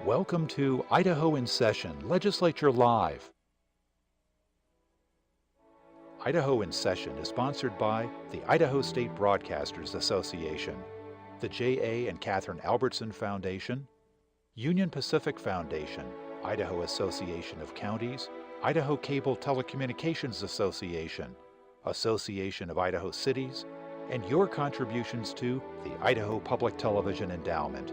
Welcome to Idaho in Session, Legislature Live. Idaho in Session is sponsored by the Idaho State Broadcasters Association, the J.A. and Catherine Albertson Foundation, Union Pacific Foundation, Idaho Association of Counties, Idaho Cable Telecommunications Association, Association of Idaho Cities, and your contributions to the Idaho Public Television Endowment.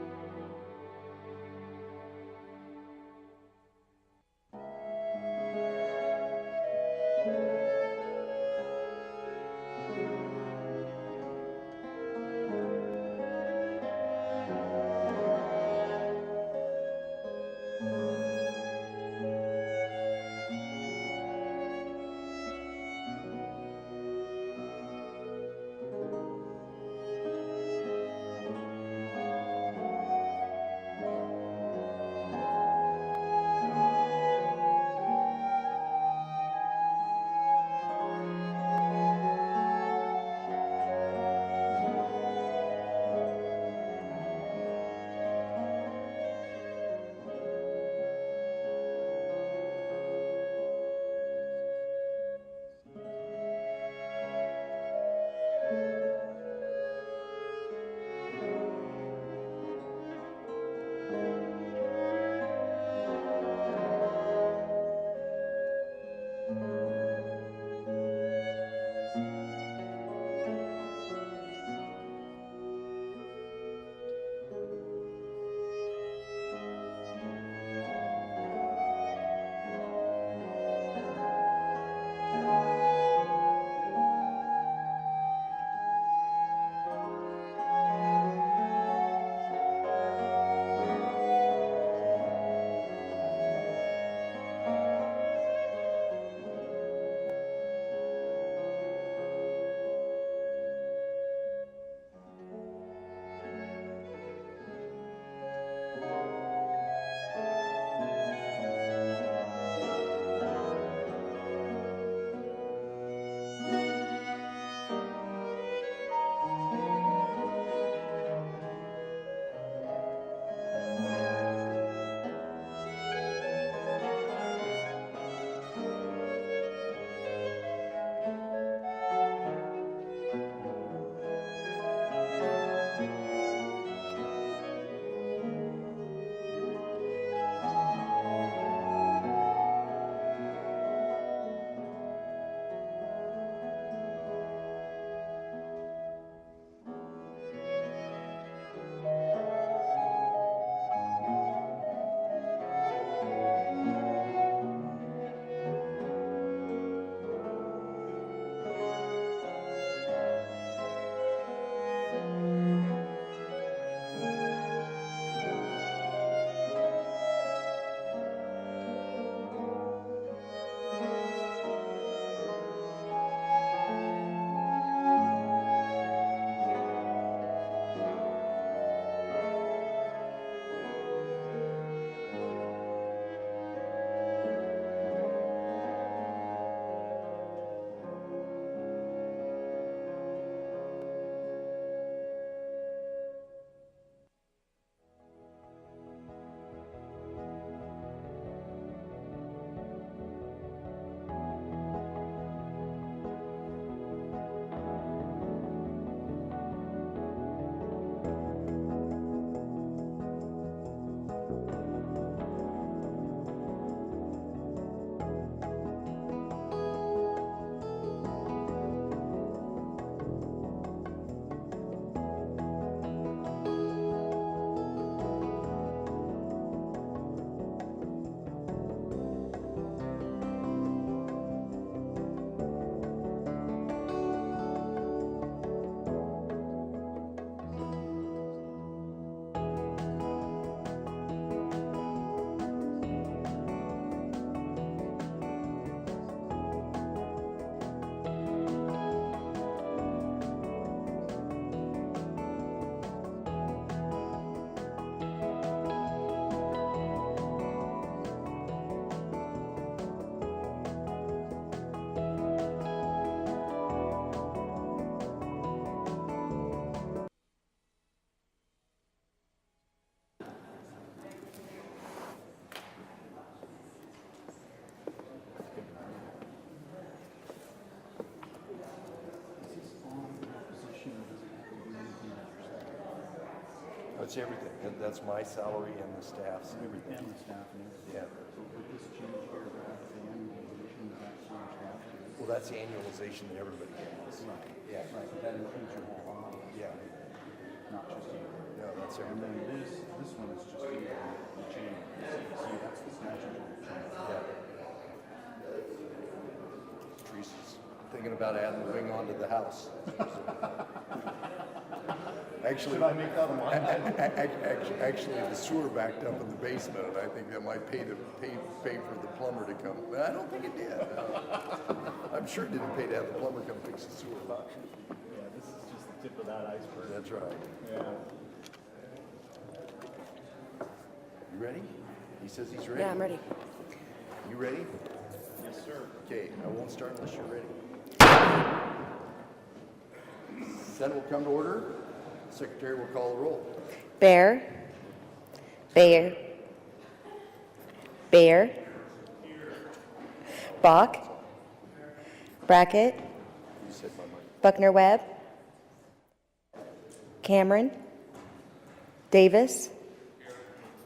That's everything. That's my salary and the staff's and everything. And the staff and everything. Yeah. So with this change here, that's the annualization, does that change that too? Well, that's the annualization that everybody gets. Right. Yeah. Right, but that includes your whole office, Yeah. not just you. No, that's And everything. then this one is just the change. See, that's the statutory change. Yeah. Teresa's thinking about adding the wing onto the house. Actually, Should I make that one? actually, the sewer backed up in the basement, and I think that might pay for the plumber to come. But I don't think it did. I'm sure it didn't pay to have the plumber come fix the sewer. Yeah, this is just the tip of that iceberg. That's right. Yeah. You ready? He says he's ready. Yeah, I'm ready. You ready? Yes, sir. Okay, I won't start unless you're ready. Senate will come to order. Secretary will call the roll. Bear. Bear. Bear. Bach. Brackett. You said my mic. Buckner Webb. Cameron. Davis.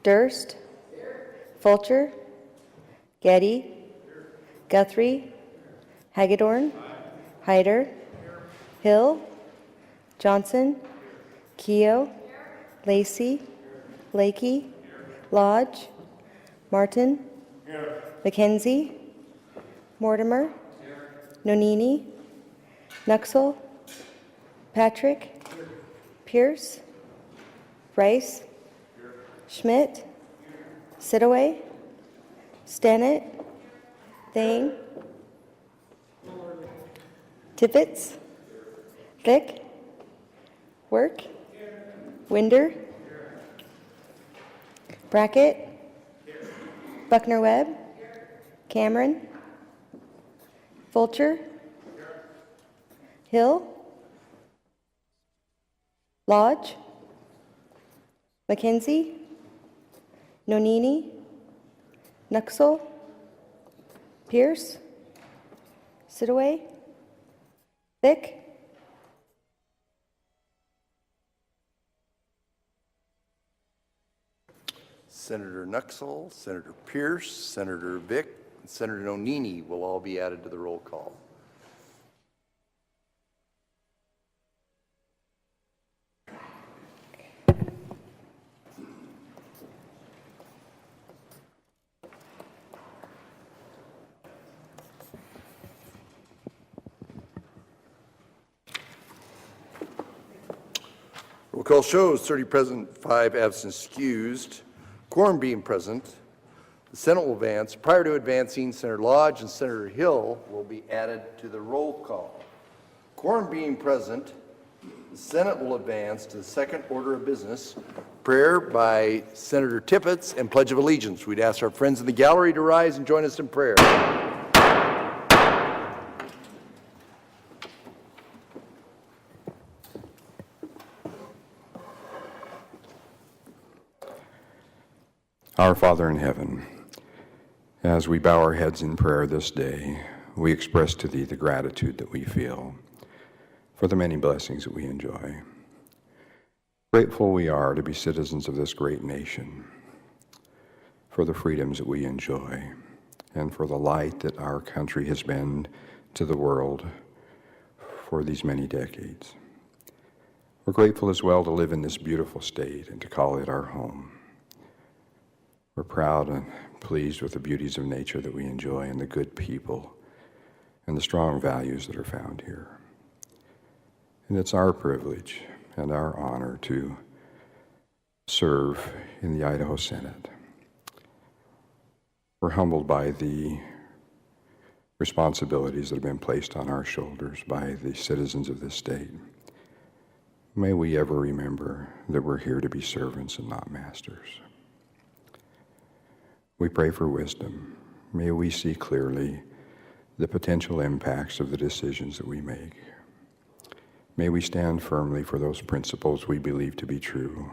Durst. Fulcher. Getty. Guthrie. Hagedorn. Hyder. Hill. Johnson. Keogh. Lacey. Lakey. Lodge. Martin. McKenzie. Mortimer. Nonini. Nuxel. Patrick. Pierce. Rice. Schmidt. Sidaway. Stennett. Thane. Tippett. Vick. Work. Winder. Brackett. Buckner Webb. Cameron. Fulcher. Hill. Lodge. McKenzie. Nonini. Nuxel. Pierce. Sidaway. Vick. Senator Nuxel, Senator Pierce, Senator Vick, and Senator Nonini will all be added to the roll call. Roll call shows 30 present, 5 absent excused. Quorum being present, the Senate will advance. Prior to advancing, Senator Lodge and Senator Hill will be added to the roll call. Quorum being present, the Senate will advance to the second order of business, prayer by Senator Tippett and Pledge of Allegiance. We'd ask our friends in the gallery to rise and join us in prayer. Our Father in heaven, as we bow our heads in prayer this day, we express to Thee the gratitude that we feel for the many blessings that we enjoy. Grateful we are to be citizens of this great nation, for the freedoms that we enjoy, and for the light that our country has been to the world for these many decades. We're grateful as well to live in this beautiful state and to call it our home. We're proud and pleased with the beauties of nature that we enjoy and the good people and the strong values that are found here. And it's our privilege and our honor to serve in the Idaho Senate. We're humbled by the responsibilities that have been placed on our shoulders by the citizens of this state. May we ever remember that we're here to be servants and not masters. We pray for wisdom. May we see clearly the potential impacts of the decisions that we make. May we stand firmly for those principles we believe to be true,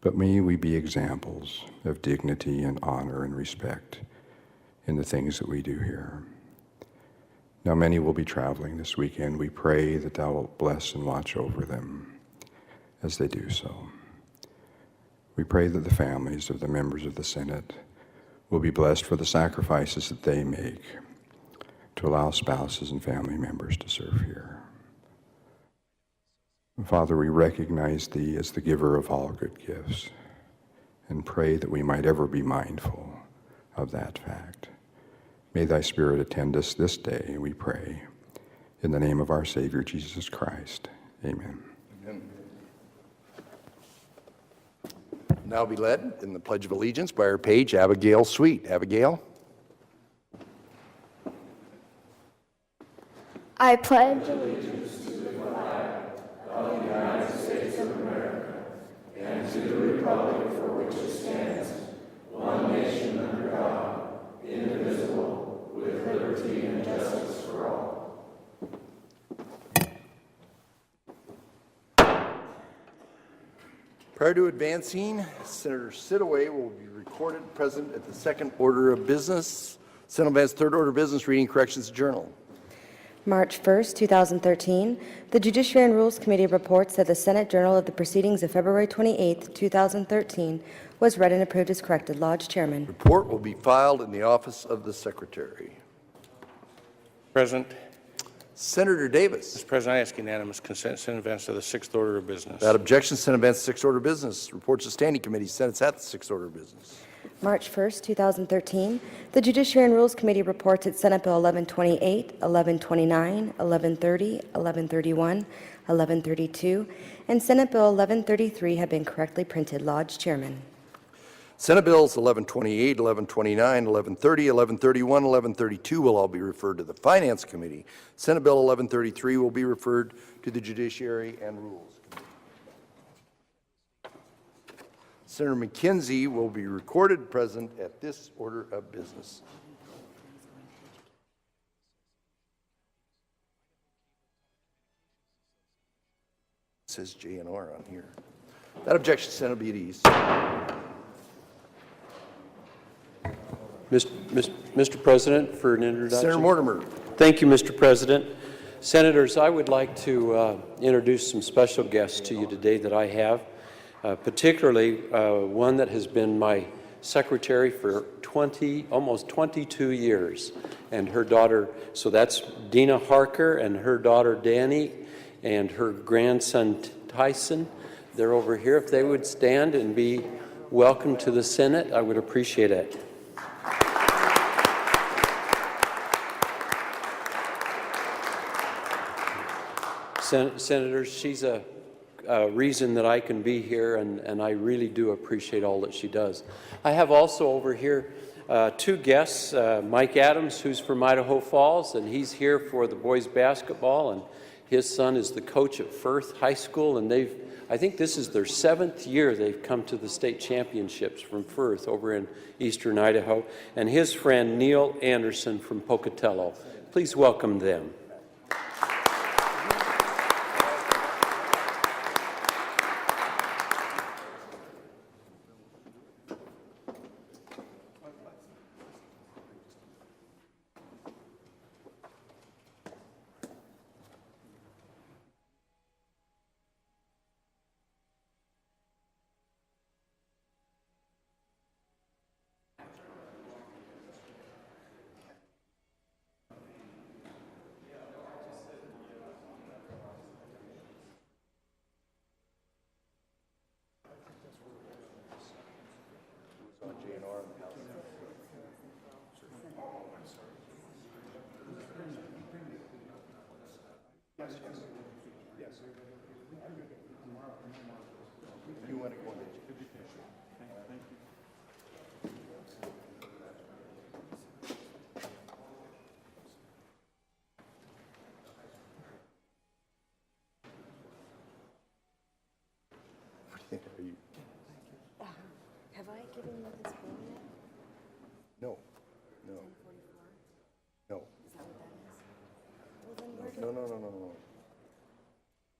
but may we be examples of dignity and honor and respect in the things that we do here. Now many will be traveling this weekend. We pray that Thou wilt bless and watch over them as they do so. We pray that the families of the members of the Senate will be blessed for the sacrifices that they make to allow spouses and family members to serve here. Father, we recognize Thee as the giver of all good gifts and pray that we might ever be mindful of that fact. May Thy Spirit attend us this day, we pray. In the name of our Savior, Jesus Christ. Amen. Amen. Now be led in the Pledge of Allegiance by our page, Abigail Sweet. Abigail? I pledge allegiance to the flag of the United States of America and to the republic for which it stands, one nation under God, indivisible, with liberty and justice for all. Prior to advancing, Senator Sidaway will be recorded present at the second order of business. Senate advance third order of business, reading corrections journal. March 1st, 2013, the Judiciary and Rules Committee reports that the Senate Journal of the Proceedings of February 28th, 2013 was read and approved as corrected. Lodge Chairman. Report will be filed in the office of the Secretary. Present. Senator Davis. Mr. President, I ask unanimous consent to advance to the sixth order of business. Without objection, Senate advance sixth order of business. Reports of standing committees. Senate's at the sixth order of business. March 1st, 2013, the Judiciary and Rules Committee reports that Senate Bill 1128, 1129, 1130, 1131, 1132, and Senate Bill 1133 have been correctly printed. Lodge Chairman. Senate Bills 1128, 1129, 1130, 1131, 1132 will all be referred to the Finance Committee. Senate Bill 1133 will be referred to the Judiciary and Rules Committee. Senator McKenzie will be recorded present at this order of business. It says JNR on here. That objection, Senator, be at ease. Mr. President, for an introduction. Senator Mortimer. Thank you, Mr. President. Senators, I would like to introduce some special guests to you today that I have, particularly one that has been my secretary for almost 22 years, and her daughter, so that's Dina Harker and her daughter Danny and her grandson Tyson. They're over here. If they would stand and be welcomed to the Senate, I would appreciate it. Senators, she's a reason that I can be here, and I really do appreciate all that she does. I have also over here two guests, Mike Adams, who's from Idaho Falls, and he's here for the boys basketball, and his son is the coach at Firth High School, and I think this is their 7th year they've come to the state championships from Firth over in eastern Idaho, and his friend Neil Anderson from Pocatello. Please welcome them. Have I given you this form yet? No, no. No. Is that what that is? Well, then No.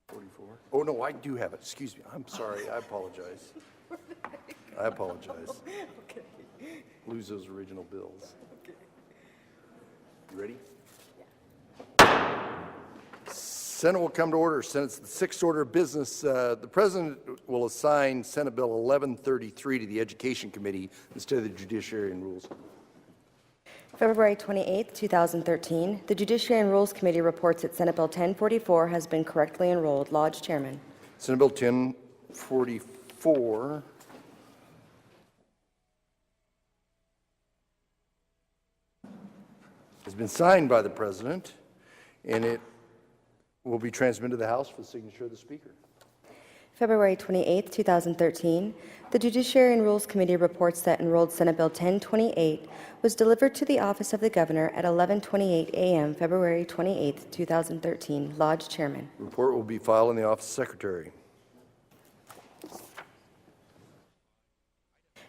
44? Oh, no, I do have it. Excuse me. I'm sorry. I apologize. I apologize. Okay. Lose those original bills. You ready? Senate will come to order. Senate's the sixth order of business. The President will assign Senate Bill 1133 to the Education Committee instead of the Judiciary and Rules. February 28, 2013, the Judiciary and Rules Committee reports that Senate Bill 1044 has been correctly enrolled. Lodge Chairman. Senate Bill 1044 has been signed by the President, and it will be transmitted to the House for the signature of the Speaker. February 28, 2013, the Judiciary and Rules Committee reports that enrolled Senate Bill 1028 was delivered to the office of the Governor at 11:28 a.m. February 28, 2013. Lodge Chairman. The report will be filed in the Office of Secretary.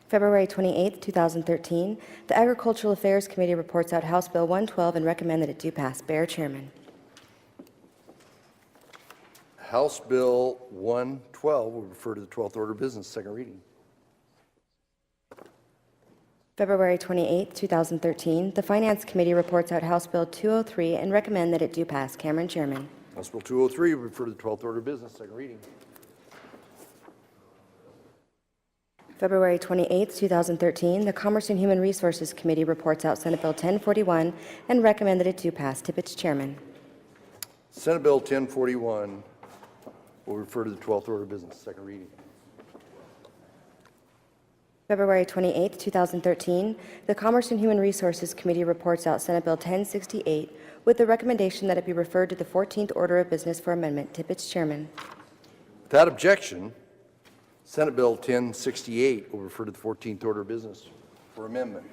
February 28, 2013, the Agricultural Affairs Committee reports out House Bill 112 and recommend that it do pass. Bear Chairman. House Bill 112 will refer to the 12th order of business, second reading. February 28, 2013, the Finance Committee reports out House Bill 203 and recommend that it do pass. Cameron Chairman. House Bill 203 will refer to the 12th order of business, second reading. February 28, 2013, the Commerce and Human Resources Committee reports out Senate Bill 1041 and recommend that it do pass. Tippett Chairman. Senate Bill 1041 will refer to the 12th order of business, second reading. February 28, 2013, the Commerce and Human Resources Committee reports out Senate Bill 1068 with the recommendation that it be referred to the 14th order of business for amendment. Tippett's Chairman. Without objection, Senate Bill 1068 will refer to the 14th order of business for amendment.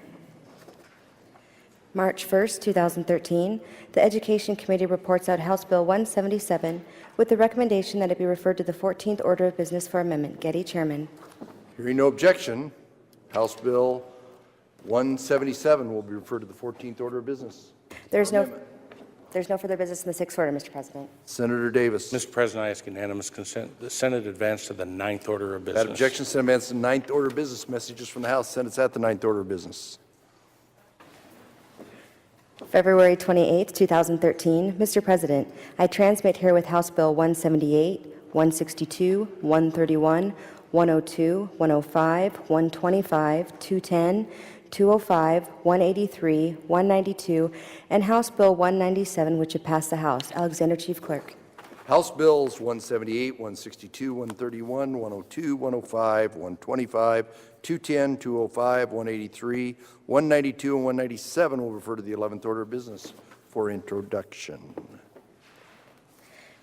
March 1, 2013, the Education Committee reports out House Bill 177 with the recommendation that it be referred to the 14th order of business for amendment. Getty Chairman. Hearing no objection, House Bill 177 will be referred to the 14th order of business. There's no further business in the sixth order, Mr. President. Senator Davis. Mr. President, I ask unanimous consent. The Senate advance to the 9th order of business. Without objection, Senate advances to the 9th order of business. Messages from the House. Senate's at the 9th order of business. February 28, 2013. Mr. President, I transmit herewith House Bill 178, 162, 131, 102, 105, 125, 210, 205, 183, 192, and House Bill 197, which have passed the House. Alexander, Chief Clerk. House Bills 178, 162, 131, 102, 105, 125, 210, 205, 183, 192, and 197 will refer to the 11th order of business for introduction.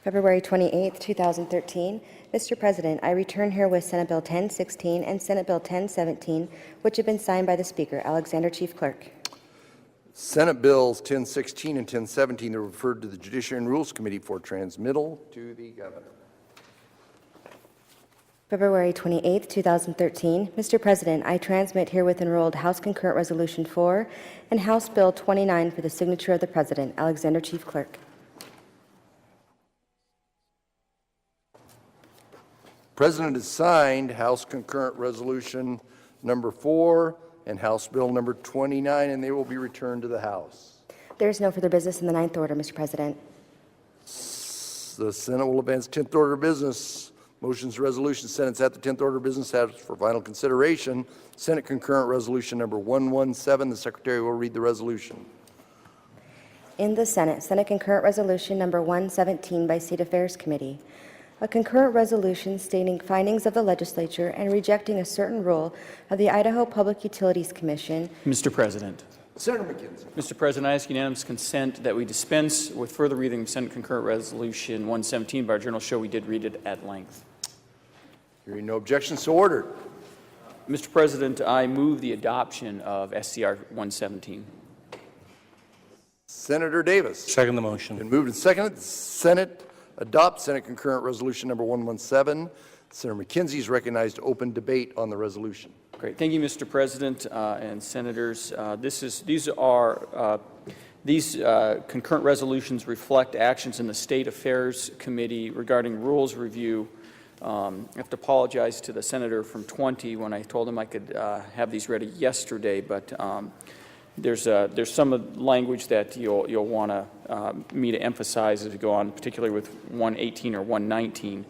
February 28, 2013. Mr. President, I return herewith Senate Bill 1016 and Senate Bill 1017, which have been signed by the Speaker. Alexander, Chief Clerk. Senate Bills 1016 and 1017 are referred to the Judiciary and Rules Committee for transmittal to the Governor. February 28, 2013. Mr. President, I transmit herewith enrolled House Concurrent Resolution 4 and House Bill 29 for the signature of the President. Alexander, Chief Clerk. President has signed House Concurrent Resolution number 4 and House Bill number 29, and they will be returned to the House. There is no further business in the ninth order, Mr. President. The Senate will advance 10th order of business. Motions, resolutions, Senate's at the 10th order of business has for final consideration. Senate Concurrent Resolution number 117. The Secretary will read the resolution. In the Senate, Senate Concurrent Resolution number 117 by State Affairs Committee. A concurrent resolution stating findings of the legislature and rejecting a certain rule of the Idaho Public Utilities Commission. Mr. President. Senator McKenzie. Mr. President, I ask unanimous consent that we dispense with further reading of Senate Concurrent Resolution 117 by our journal show. We did read it at length. Hearing no objections, so ordered. Mr. President, I move the adoption of SCR 117. Senator Davis. Second the motion. Been moved and seconded. The Senate adopt Senate Concurrent Resolution number 117. Senator McKenzie is recognized to open debate on the resolution. Great. Thank you, Mr. President and Senators. These concurrent resolutions reflect actions in the State Affairs Committee regarding rules review. I have to apologize to the senator from 20 when I told him I could have these ready yesterday, but there's some language that you'll want me to emphasize as we go on, particularly with 118 or 119.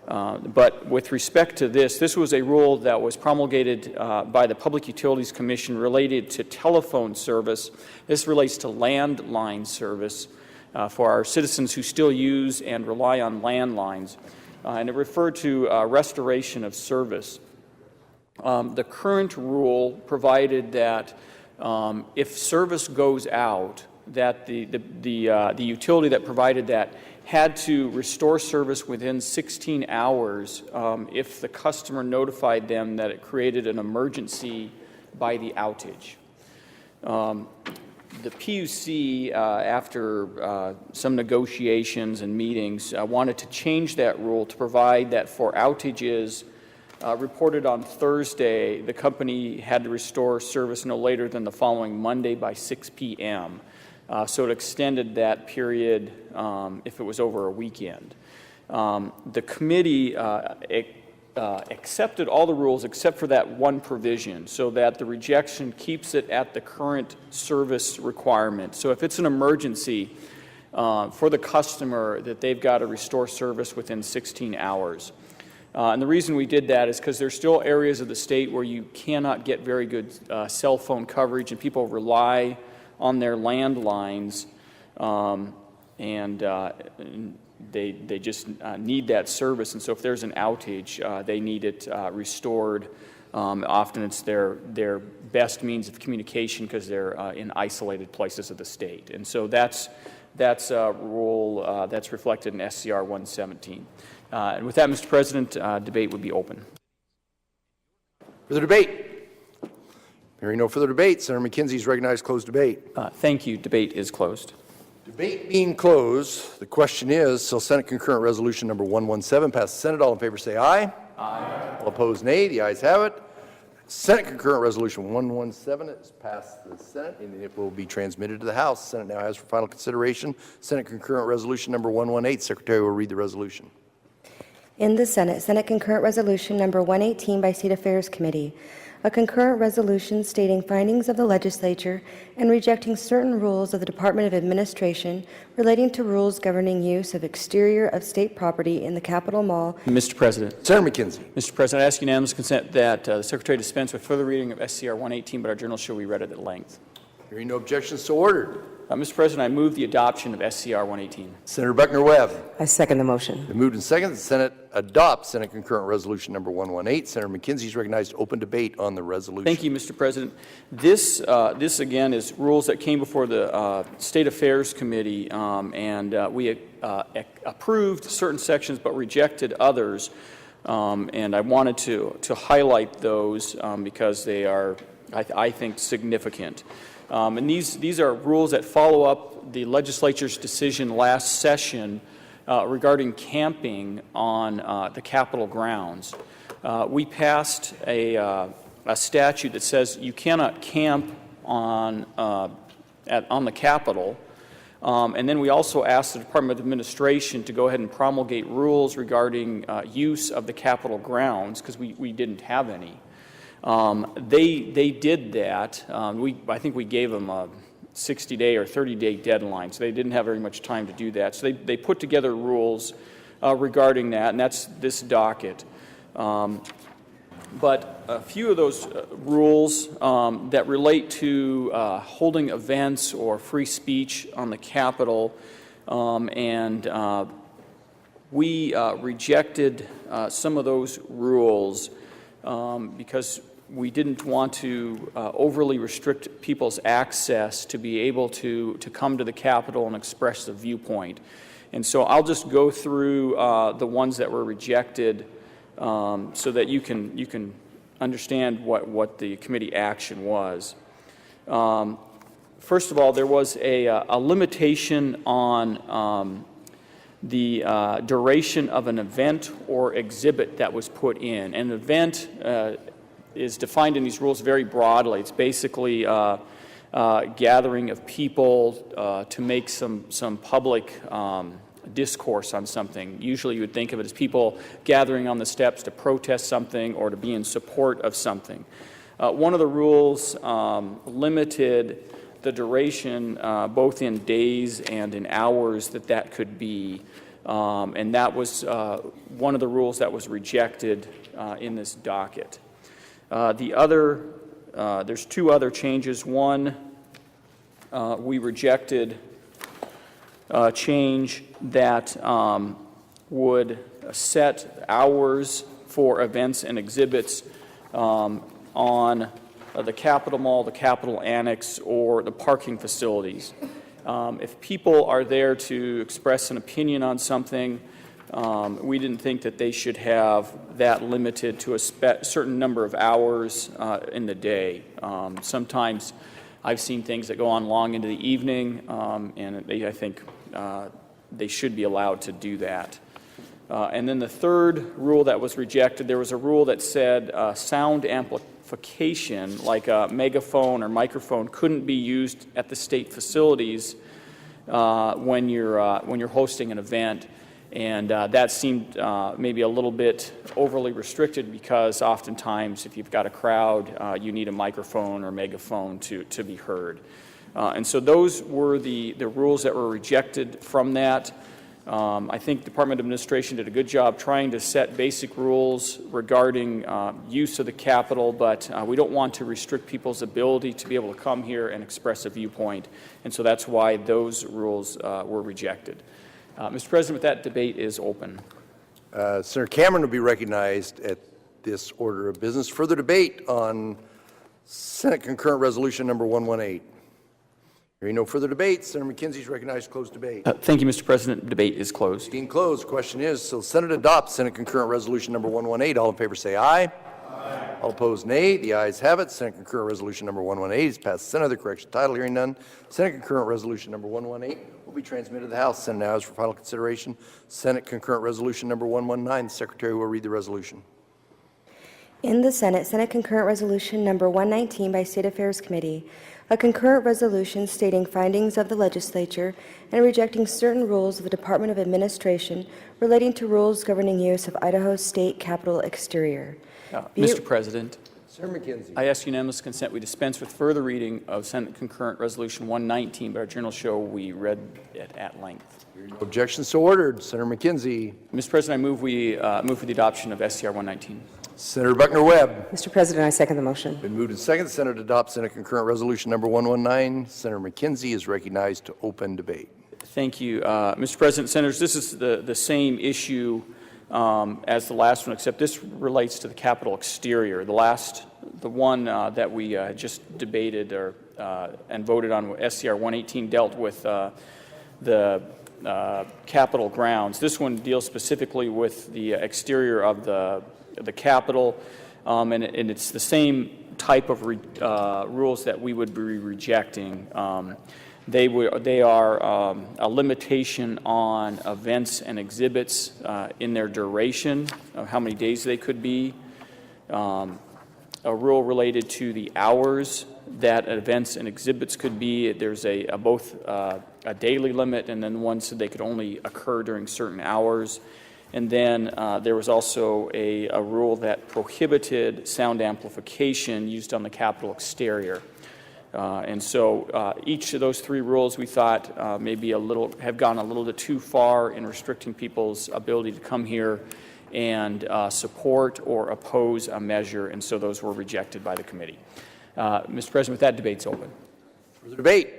But with respect to this was a rule that was promulgated by the Public Utilities Commission related to telephone service. This relates to landline service for our citizens who still use and rely on landlines. And it referred to restoration of service. The current rule provided that if service goes out, that the utility that provided that had to restore service within 16 hours if the customer notified them that it created an emergency by the outage. The PUC, after some negotiations and meetings, wanted to change that rule to provide that for outages reported on Thursday, the company had to restore service no later than the following Monday by 6 p.m. So it extended that period if it was over a weekend. The committee accepted all the rules except for that one provision, so that the rejection keeps it at the current service requirement. So if it's an emergency for the customer, that they've got to restore service within 16 hours. And the reason we did that is because there's still areas of the state where you cannot get very good cell phone coverage, and people rely on their landlines, and they just need that service. And so if there's an outage, they need it restored. Often it's their best means of communication because they're in isolated places of the state. And so that's a rule that's reflected in SCR 117. And with that, Mr. President, debate would be open. Further debate? Hearing no further debate, Senator McKenzie is recognized to close debate. Thank you. Debate is closed. Debate being closed, the question is, shall Senate Concurrent Resolution number 117 pass the Senate? All in favor say aye. Aye. All opposed, nay. The ayes have it. Senate Concurrent Resolution 117 is passed the Senate, and it will be transmitted to the House. The Senate now has for final consideration Senate Concurrent Resolution number 118. Secretary will read the resolution. In the Senate Concurrent Resolution number 118 by State Affairs Committee, a concurrent resolution stating findings of the legislature and rejecting certain rules of the Department of Administration relating to rules governing use of exterior of state property in the Capitol Mall. Mr. President. Senator McKenzie. Mr. President, I ask unanimous consent that the Secretary dispense with further reading of SCR 118, but our journal shall be read at length. Hearing no objections, so ordered. Mr. President, I move the adoption of SCR 118. Senator Buckner-Webb. I second the motion. Been moved and seconded. The Senate adopts Senate Concurrent Resolution number 118. Senator McKenzie is recognized to open debate on the resolution. Thank you, Mr. President. This again is rules that came before the State Affairs Committee, and we approved certain sections but rejected others. And I wanted to highlight those because they are, I think, significant. And these are rules that follow up the legislature's decision last session regarding camping on the Capitol grounds. We passed a statute that says you cannot camp on the Capitol, and then we also asked the Department of Administration to go ahead and promulgate rules regarding use of the Capitol grounds because we didn't have any. They did that. I think we gave them a 60-day or 30-day deadline, so they didn't have very much time to do that. So they put together rules regarding that, and that's this docket. But a few of those rules that relate to holding events or free speech on the Capitol, and we rejected some of those rules because we didn't want to overly restrict people's access to be able to come to the Capitol and express a viewpoint. And so I'll just go through the ones that were rejected so that you can understand what the committee action was. First of all, there was a limitation on the duration of an event or exhibit that was put in. An event is defined in these rules very broadly. It's basically a gathering of people to make some public discourse on something. Usually you would think of it as people gathering on the steps to protest something or to be in support of something. One of the rules limited the duration, both in days and in hours, that could be. And that was one of the rules that was rejected in this docket. There's two other changes. One, we rejected a change that would set hours for events and exhibits on the Capitol Mall, the Capitol Annex, or the parking facilities. If people are there to express an opinion on something, we didn't think that they should have that limited to a certain number of hours in the day. Sometimes I've seen things that go on long into the evening, and I think they should be allowed to do that. And then the third rule that was rejected, there was a rule that said sound amplification, like a megaphone or microphone, couldn't be used at the state facilities when you're hosting an event. And that seemed maybe a little bit overly restricted, because oftentimes if you've got a crowd, you need a microphone or megaphone to be heard. And so those were the rules that were rejected from that. I think Department of Administration did a good job trying to set basic rules regarding use of the Capitol, but we don't want to restrict people's ability to be able to come here and express a viewpoint. And so that's why those rules were rejected. Mr. President, with that, debate is open. Senator Cameron will be recognized at this order of business. Further debate on Senate Concurrent Resolution number 118. Hearing no further debate, Senator McKenzie is recognized to close debate. Thank you, Mr. President. Debate is closed. Being closed, question is, so the Senate adopts Senate Concurrent Resolution number 118. All in favor say aye. Aye. All opposed, nay. The ayes have it. Senate Concurrent Resolution number 118 is passed. Senate, the correction title, hearing none. Senate Concurrent Resolution number 118 will be transmitted to the House. Senate now is for final consideration. Senate Concurrent Resolution number 119. The Secretary will read the resolution. In the Senate, Senate Concurrent Resolution number 119 by State Affairs Committee, a concurrent resolution stating findings of the legislature and rejecting certain rules of the Department of Administration relating to rules governing use of Idaho State Capitol exterior. Mr. President, Senator McKenzie. I ask unanimous consent we dispense with further reading of Senate Concurrent Resolution 119, but our journal show we read it at length. No objections, so ordered. Senator McKenzie. Mr. President, I move for the adoption of SCR 119. Senator Buckner-Webb. Mr. President, I second the motion. Been moved and seconded. The Senate adopts Senate Concurrent Resolution number 119. Senator McKenzie is recognized to open debate. Thank you. Mr. President, Senators, this is the same issue as the last one, except this relates to the Capitol exterior. The one that we just debated and voted on, SCR 118, dealt with the Capitol grounds. This one deals specifically with the exterior of the Capitol, and it's the same type of rules that we would be rejecting. They are a limitation on events and exhibits in their duration, of how many days they could be, a rule related to the hours that events and exhibits could be. There's both a daily limit, and then one said they could only occur during certain hours. And then there was also a rule that prohibited sound amplification used on the Capitol exterior. And so each of those three rules we thought have gone a little bit too far in restricting people's ability to come here and support or oppose a measure, and so those were rejected by the committee. Mr. President, with that, debate's open. Further debate?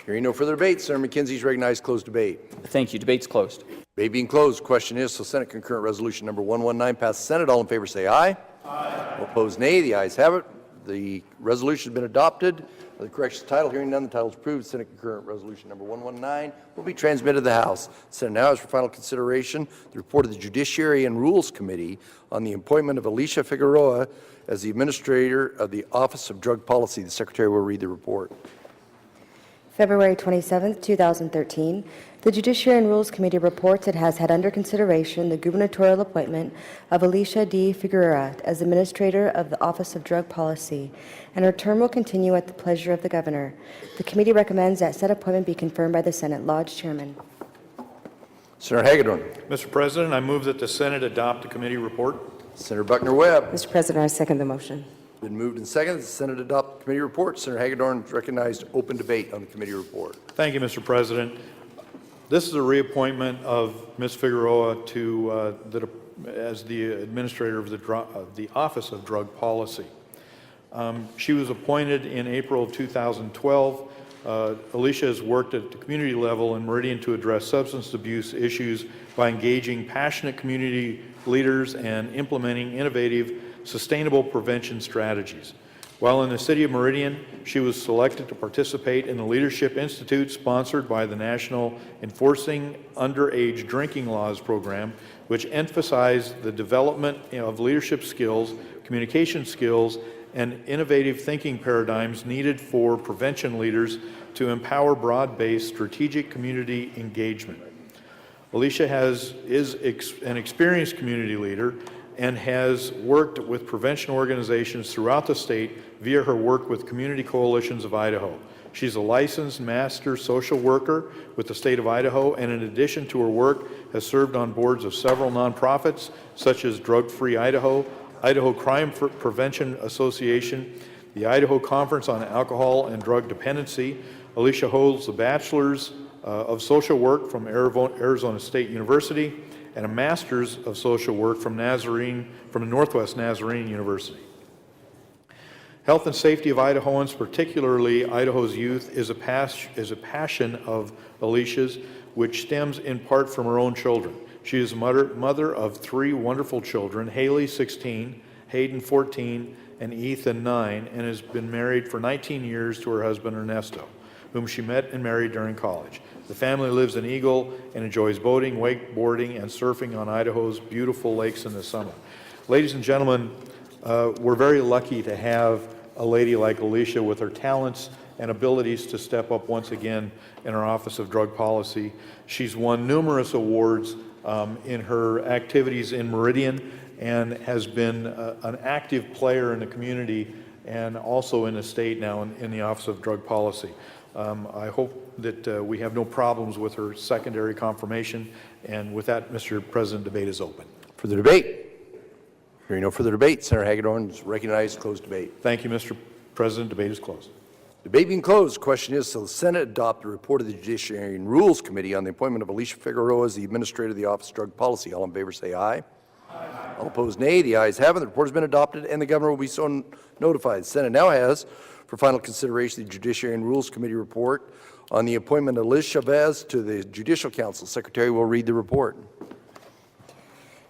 Hearing no further debate, Senator McKenzie is recognized to close debate. Thank you. Debate's closed. Debate being closed. Question is, so Senate Concurrent Resolution number 119 passed the Senate. All in favor say aye. Aye. All opposed, nay. The ayes have it. The resolution has been adopted. The correction title, hearing none, the title is approved. Senate Concurrent Resolution number 119 will be transmitted to the House. Senate now is for final consideration the report of the Judiciary and Rules Committee on the appointment of Alicia Figueroa as the Administrator of the Office of Drug Policy. The Secretary will read the report. February 27, 2013, the Judiciary and Rules Committee reports it has had under consideration the gubernatorial appointment of Alicia D. Figueroa as Administrator of the Office of Drug Policy, and her term will continue at the pleasure of the Governor. The committee recommends that said appointment be confirmed by the Senate Lodge Chairman. Senator Hagedorn. Mr. President, I move that the Senate adopt the committee report. Senator Buckner-Webb. Mr. President, I second the motion. Been moved and seconded. The Senate adopt the committee report. Senator Hagedorn is recognized. Open debate on the committee report. Thank you, Mr. President. This is a reappointment of Ms. Figueroa to as the administrator of the Office of Drug Policy. She was appointed in April of 2012. Alicia has worked at the community level in Meridian to address substance abuse issues by engaging passionate community leaders and implementing innovative, sustainable prevention strategies. While in the city of Meridian, she was selected to participate in the Leadership Institute sponsored by the National Enforcing Underage Drinking Laws program, which emphasized the development of leadership skills, communication skills, and innovative thinking paradigms needed for prevention leaders to empower broad-based strategic community engagement. Alicia is an experienced community leader and has worked with prevention organizations throughout the state via her work with Community Coalitions of Idaho. She's a licensed master social worker with the state of Idaho, and in addition to her work, has served on boards of several nonprofits such as Drug Free Idaho, Idaho Crime Prevention Association, the Idaho Conference on Alcohol and Drug Dependency. Alicia holds a bachelor's of social work from Arizona State University and a master's of social work from the Northwest Nazarene University. Health and safety of Idahoans, particularly Idaho's youth, is a passion of Alicia's, which stems in part from her own children. She is a mother of 3 wonderful children, Haley, 16, Hayden, 14, and Ethan, 9, and has been married for 19 years to her husband, Ernesto, whom she met and married during college. The family lives in Eagle and enjoys boating, wakeboarding, and surfing on Idaho's beautiful lakes in the summer. Ladies and gentlemen, we're very lucky to have a lady like Alicia with her talents and abilities to step up once again in our Office of Drug Policy. She's won numerous awards in her activities in Meridian and has been an active player in the community and also in the state now in the Office of Drug Policy. I hope that we have no problems with her secondary confirmation. And with that, Mr. President, debate is open. For the debate. Hearing no further debate, Senator Hagedorn is recognized. Close debate. Thank you, Mr. President. Debate is closed. Debate being closed. The question is, shall the Senate adopt the report of the Judiciary and Rules Committee on the appointment of Alicia Figueroa as the Administrator of the Office of Drug Policy? All in favor say aye. Aye. All opposed, nay. The ayes have it. The report has been adopted, and the Governor will be so notified. The Senate now has, for final consideration, the Judiciary and Rules Committee report on the appointment of Liz Chavez to the Judicial Council. Secretary will read the report.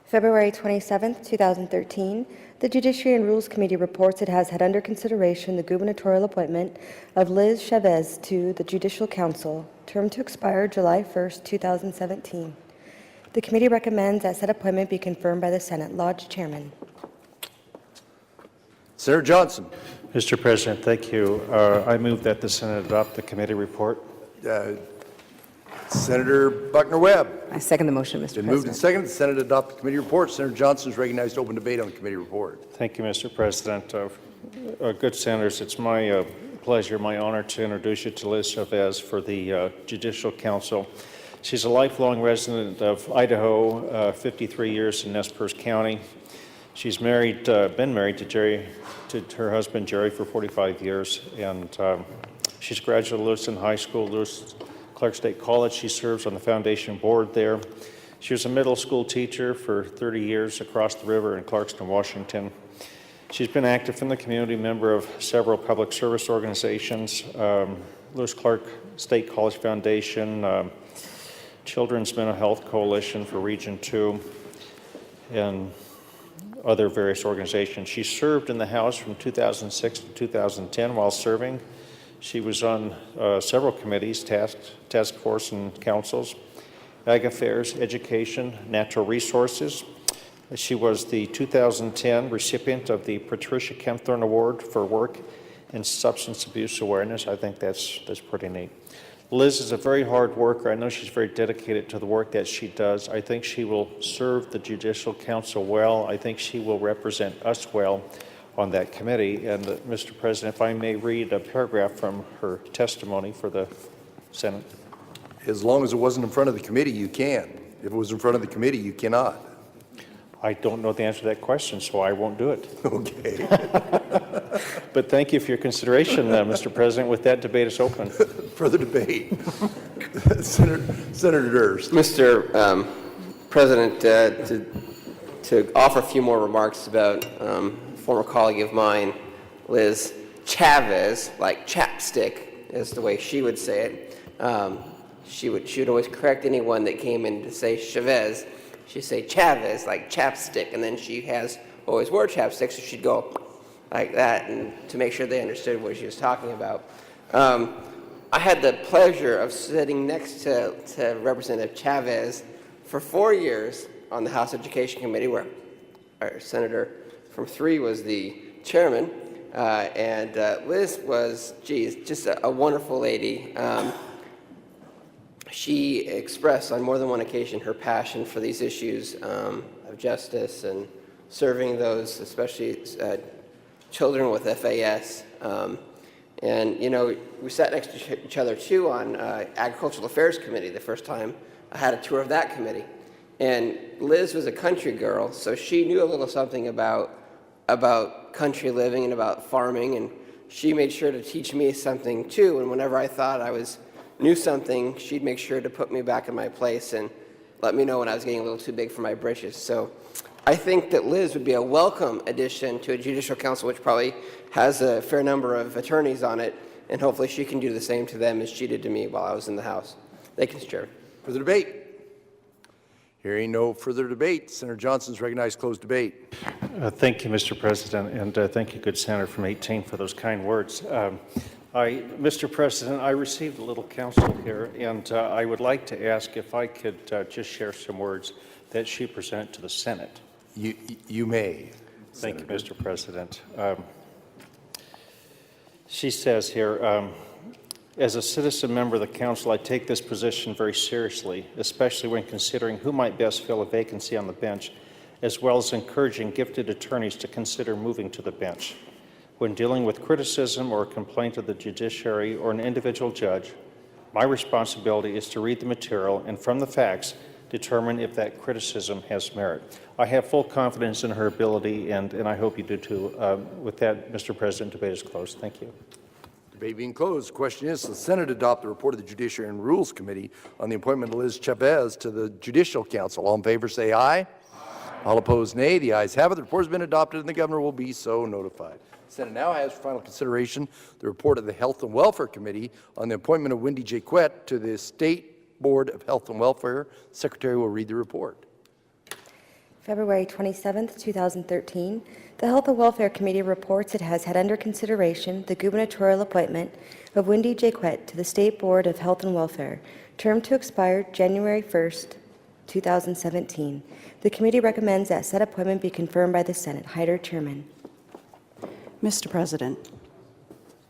February 27, 2013, the Judiciary and Rules Committee reports it has had under consideration the gubernatorial appointment of Liz Chavez to the Judicial Council, term to expire July 1, 2017. The committee recommends that said appointment be confirmed by the Senate Lodge Chairman. Senator Johnson. Mr. President, thank you. I move that the Senate adopt the committee report. Senator Buckner-Webb. I second the motion, Mr. President. Moved and seconded. The Senate adopt the committee report. Senator Johnson is recognized to open debate on the committee report. Thank you, Mr. President. Good senators, it's my pleasure, my honor to introduce you to Liz Chavez for the Judicial Council. She's a lifelong resident of Idaho, 53 years in Nez Perce County. She's been married to her husband Jerry for 45 years, and she's graduated Lewiston High School, Lewis Clark State College. She serves on the foundation board there. She was a middle school teacher for 30 years across the river in Clarkston, Washington. She's been active in the community, member of several public service organizations, Lewis Clark State College Foundation, Children's Mental Health Coalition for Region 2, and other various organizations. She served in the House from 2006 to 2010. While serving, she was on several committees, task force and councils, Ag Affairs, Education, Natural Resources. She was the 2010 recipient of the Patricia Kempthorne Award for work in substance abuse awareness. I think that's pretty neat. Liz is a very hard worker. I know she's very dedicated to the work that she does. I think she will serve the Judicial Council well. I think she will represent us well on that committee. And Mr. President, if I may read a paragraph from her testimony for the Senate. As long as it wasn't in front of the committee, you can. If it was in front of the committee, you cannot. I don't know the answer to that question, so I won't do it. Okay. But thank you for your consideration, Mr. President. With that, debate is open. Further debate. Senator Durst. Mr. President, to offer a few more remarks about a former colleague of mine, Liz Chavez, like chapstick is the way she would say it. She would always correct anyone that came in to say Chavez. She'd say Chavez, like chapstick, and then she always wore chapstick, so she'd go like that, and to make sure they understood what she was talking about. I had the pleasure of sitting next to Representative Chavez for 4 years on the House Education Committee, where our senator from 3 was the chairman, and Liz was, just a wonderful lady. She expressed on more than one occasion her passion for these issues of justice and serving those, especially children with FAS. And, you know, we sat next to each other, too, on Agricultural Affairs Committee the first time I had a tour of that committee. And Liz was a country girl, so she knew a little something about country living and about farming, and she made sure to teach me something, too. And whenever I thought knew something, she'd make sure to put me back in my place and let me know when I was getting a little too big for my britches. So I think that Liz would be a welcome addition to a judicial council, which probably has a fair number of attorneys on it, and hopefully she can do the same to them as she did to me while I was in the House. Thank you, Mr. Chairman. Further debate? Hearing no further debate, Senator Johnson's recognized. Closed debate. Thank you, Mr. President, and thank you, good Senator from 18, for those kind words. Mr. President, I received a little counsel here, and I would like to ask if I could just share some words that she presented to the Senate. You may. Thank you, Mr. President. She says here, as a citizen member of the council, I take this position very seriously, especially when considering who might best fill a vacancy on the bench, as well as encouraging gifted attorneys to consider moving to the bench. When dealing with criticism or a complaint of the judiciary or an individual judge, my responsibility is to read the material and from the facts determine if that criticism has merit. I have full confidence in her ability, and I hope you do too. With that, Mr. President, debate is closed. Thank you. Debate being closed. The question is, the Senate adopt the report of the Judiciary and Rules Committee on the appointment of Liz Chavez to the Judicial Council. All in favor say aye. Aye. All opposed, nay. The ayes have it. The report has been adopted, and the governor will be so notified. The Senate now has for final consideration the report of the Health and Welfare Committee on the appointment of Wendy Jaquette to the State Board of Health and Welfare. The Secretary will read the report. February 27, 2013, the Health and Welfare Committee reports it has had under consideration the gubernatorial appointment of Wendy Jaquette to the State Board of Health and Welfare, term to expire January 1, 2017. The committee recommends that said appointment be confirmed by the Senate. Hyder, Chairman. Mr. President.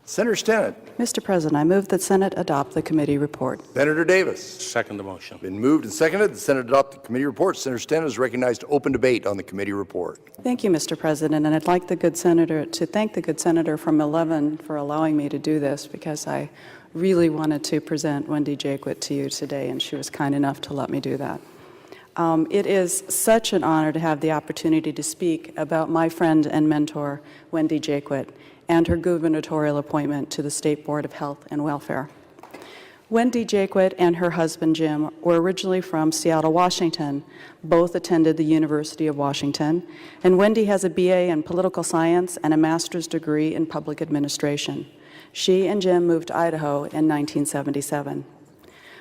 Senator Stinnett. Mr. President, I move that Senate adopt the committee report. Senator Davis. Second the motion. Been moved and seconded. The Senate adopt the committee report. Senator Stinnett is recognized to open debate on the committee report. Thank you, Mr. President, and I'd like the good senator to thank the good senator from 11 for allowing me to do this, because I really wanted to present Wendy Jaquette to you today, and she was kind enough to let me do that. It is such an honor to have the opportunity to speak about my friend and mentor, Wendy Jaquette, and her gubernatorial appointment to the State Board of Health and Welfare. Wendy Jaquette and her husband, Jim, were originally from Seattle, Washington. Both attended the University of Washington, and Wendy has a BA in political science and a master's degree in public administration. She and Jim moved to Idaho in 1977.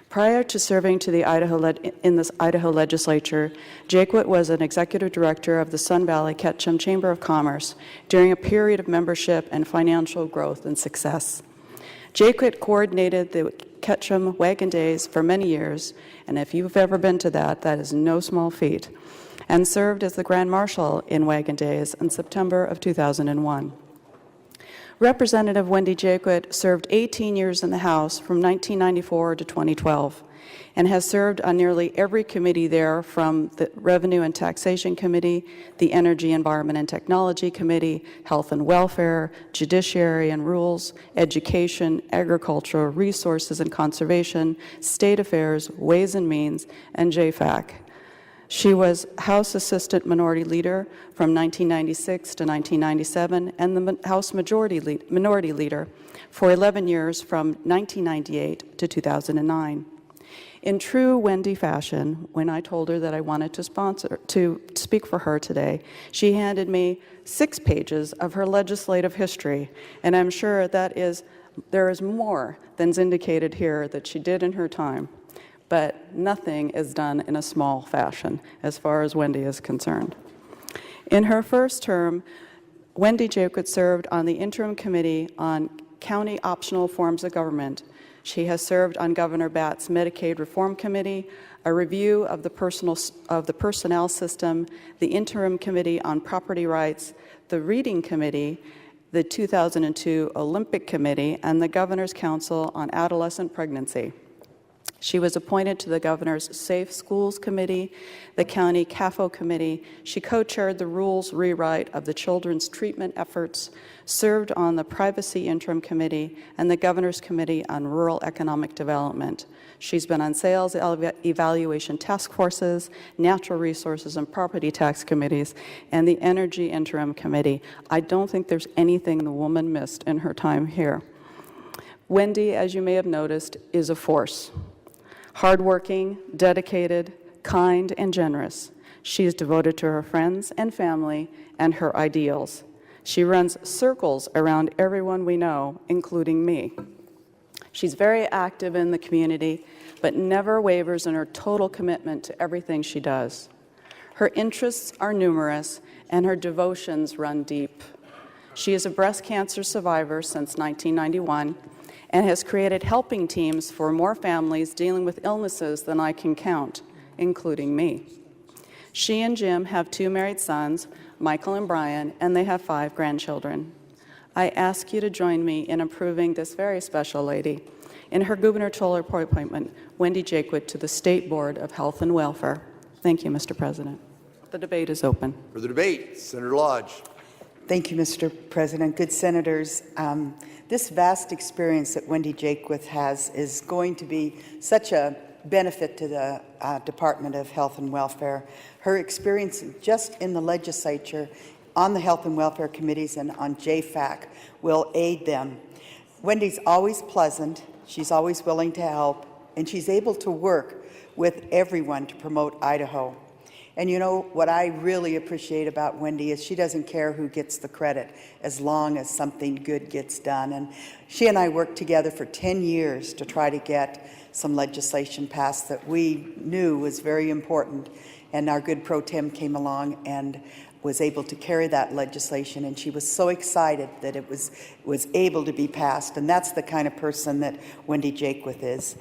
Prior to serving in the Idaho legislature, Jaquette was an executive director of the Sun Valley Ketchum Chamber of Commerce during a period of membership and financial growth and success. Jaquette coordinated the Ketchum Wagon Days for many years, and if you've ever been to that is no small feat, and served as the Grand Marshal in Wagon Days in September of 2001. Representative Wendy Jaquette served 18 years in the House from 1994 to 2012 and has served on nearly every committee there, from the Revenue and Taxation Committee, the Energy, Environment and Technology Committee, Health and Welfare, Judiciary and Rules, Education, Agriculture, Resources and Conservation, State Affairs, Ways and Means, and JFAC. She was House Assistant Minority Leader from 1996 to 1997 and the House Minority Leader for 11 years from 1998 to 2009. In true Wendy fashion, when I told her that I wanted to speak for her today, she handed me 6 pages of her legislative history, and I'm sure there is more than's indicated here that she did in her time, but nothing is done in a small fashion as far as Wendy is concerned. In her first term, Wendy Jaquith served on the Interim Committee on County Optional Forms of Government. She has served on Governor Batt's Medicaid Reform Committee, a review of the personnel system, the Interim Committee on Property Rights, the Reading Committee, the 2002 Olympic Committee, and the Governor's Council on Adolescent Pregnancy. She was appointed to the Governor's Safe Schools Committee, the County CAFO Committee. She co-chaired the rules rewrite of the children's treatment efforts, served on the Privacy Interim Committee, and the Governor's Committee on Rural Economic Development. She's been on sales evaluation task forces, natural resources and property tax committees, and the Energy Interim Committee. I don't think there's anything the woman missed in her time here. Wendy, as you may have noticed, is a force. Hardworking, dedicated, kind, and generous. She is devoted to her friends and family and her ideals. She runs circles around everyone we know, including me. She's very active in the community, but never wavers in her total commitment to everything she does. Her interests are numerous, and her devotions run deep. She is a breast cancer survivor since 1991, and has created helping teams for more families dealing with illnesses than I can count, including me. She and Jim have 2 married sons, Michael and Brian, and they have 5 grandchildren. I ask you to join me in approving this very special lady in her gubernatorial appointment, Wendy Jaquith, to the State Board of Health and Welfare. Thank you, Mr. President. The debate is open. For the debate, Senator Lodge. Thank you, Mr. President. Good senators. This vast experience that Wendy Jaquith has is going to be such a benefit to the Department of Health and Welfare. Her experience just in the legislature, on the Health and Welfare Committees and on JFAC will aid them. Wendy's always pleasant, she's always willing to help, and she's able to work with everyone to promote Idaho. And you know, what I really appreciate about Wendy is she doesn't care who gets the credit as long as something good gets done. And she and I worked together for 10 years to try to get some legislation passed that we knew was very important. And our good pro tem came along and was able to carry that legislation, and she was so excited that it was able to be passed, and that's the kind of person that Wendy Jaquith is.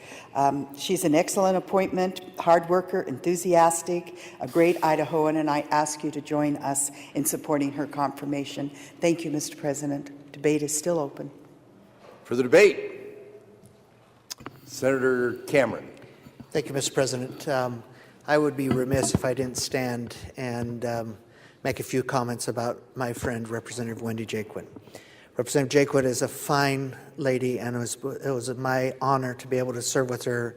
She's an excellent appointment, hard worker, enthusiastic, a great Idahoan, and I ask you to join us in supporting her confirmation. Thank you, Mr. President. Debate is still open. For the debate, Senator Cameron. Thank you, Mr. President. I would be remiss if I didn't stand and make a few comments about my friend, Representative Wendy Jaquith. Representative Jaquith is a fine lady, and it was my honor to be able to serve with her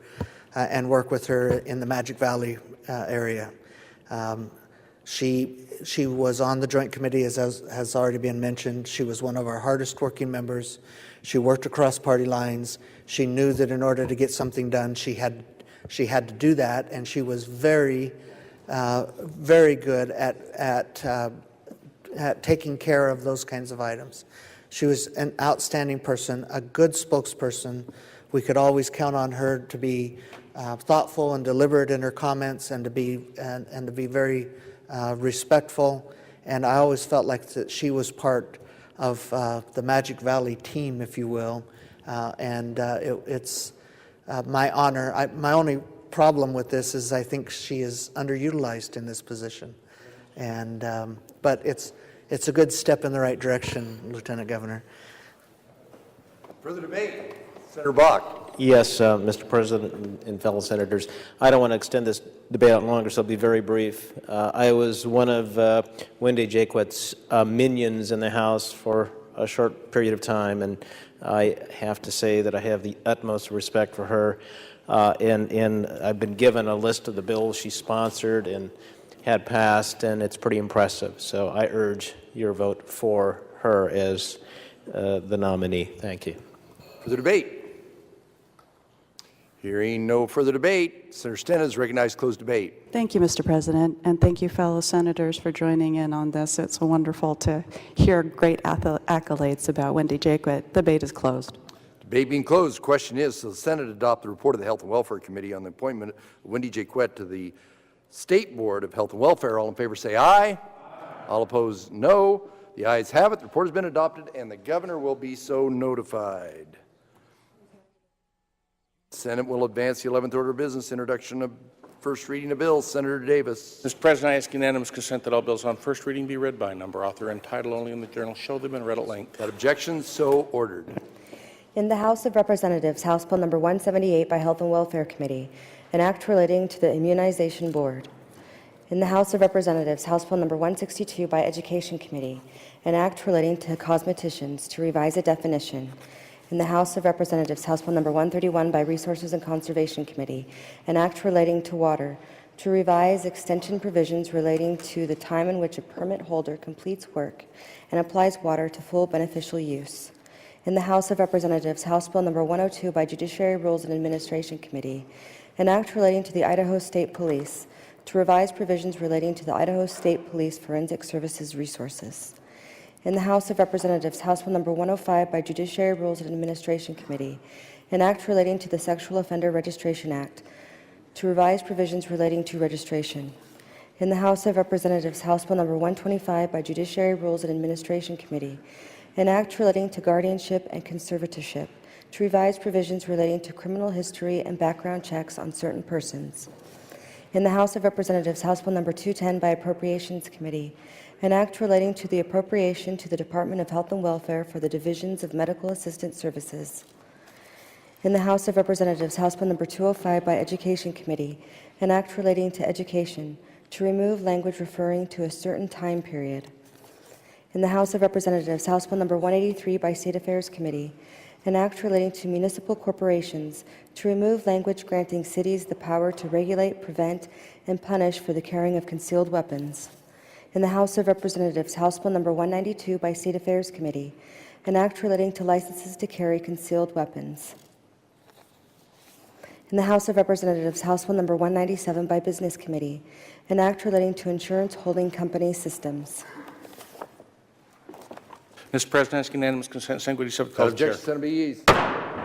and work with her in the Magic Valley area. She was on the Joint Committee, as has already been mentioned. She was one of our hardest working members. She worked across party lines. She knew that in order to get something done, she had to do that, and she was very good at taking care of those kinds of items. She was an outstanding person, a good spokesperson. We could always count on her to be thoughtful and deliberate in her comments, and to be very respectful. And I always felt like that she was part of the Magic Valley team, if you will. It's my honor. My only problem with this is I think she is underutilized in this position, but it's a good step in the right direction, Lieutenant Governor. Further debate, Senator Bach. Yes, Mr. President and fellow senators, I don't want to extend this debate out longer, so I'll be very brief. I was one of Wendy Jaquith's minions in the House for a short period of time, and I have to say that I have the utmost respect for her. And I've been given a list of the bills she sponsored and had passed, and it's pretty impressive. So I urge your vote for her as the nominee. Thank you. Further debate? Hearing no further debate, Senator Stent is recognized to close debate. Thank you, Mr. President, and thank you, fellow senators, for joining in on this. It's wonderful to hear great accolades about Wendy Jaquith. Debate is closed. Debate being closed, the question is, does the Senate adopt the report of the Health and Welfare Committee on the appointment of Wendy Jaquith to the State Board of Health and Welfare? All in favor say aye. Aye. All opposed, no. The ayes have it. The report has been adopted, and the governor will be so notified. Senate will advance the 11th order of business, introduction of first reading of bills. Senator Davis. Mr. President, I ask unanimous consent that all bills on first reading be read by number, author, and title only in the journal show them and read at length. Without objection, so ordered. In the House of Representatives, House Bill number 178 by Health and Welfare Committee, an act relating to the Immunization Board. In the House of Representatives, House Bill number 162 by Education Committee, an act relating to cosmeticians to revise a definition. In the House of Representatives, House Bill number 131 by Resources and Conservation Committee, an act relating to water, to revise extension provisions relating to the time in which a permit holder completes work and applies water to full beneficial use. In the House of Representatives, House Bill number 102 by Judiciary Rules and Administration Committee, an act relating to the Idaho State Police, to revise provisions relating to the Idaho State Police Forensic Services resources. In the House of Representatives, House Bill number 105 by Judiciary Rules and Administration Committee, an act relating to the Sexual Offender Registration Act, to revise provisions relating to registration. In the House of Representatives, House Bill number 125 by Judiciary Rules and Administration Committee, an act relating to guardianship and conservatorship, to revise provisions relating to criminal history and background checks on certain persons. In the House of Representatives, House Bill number 210 by Appropriations Committee, an act relating to the appropriation to the Department of Health and Welfare for the divisions of medical assistance services. In the House of Representatives, House Bill number 205 by Education Committee, an act relating to education, to remove language referring to a certain time period. In the House of Representatives, House Bill number 183 by State Affairs Committee, an act relating to municipal corporations, to remove language granting cities the power to regulate, prevent, and punish for the carrying of concealed weapons. In the House of Representatives, House Bill number 192 by State Affairs Committee, an act relating to licenses to carry concealed weapons. In the House of Representatives, House Bill number 197 by Business Committee, an act relating to insurance holding company systems. Mr. President, I ask unanimous consent. Senate Committee subject to Without call the chair. objection, Senator Bayes.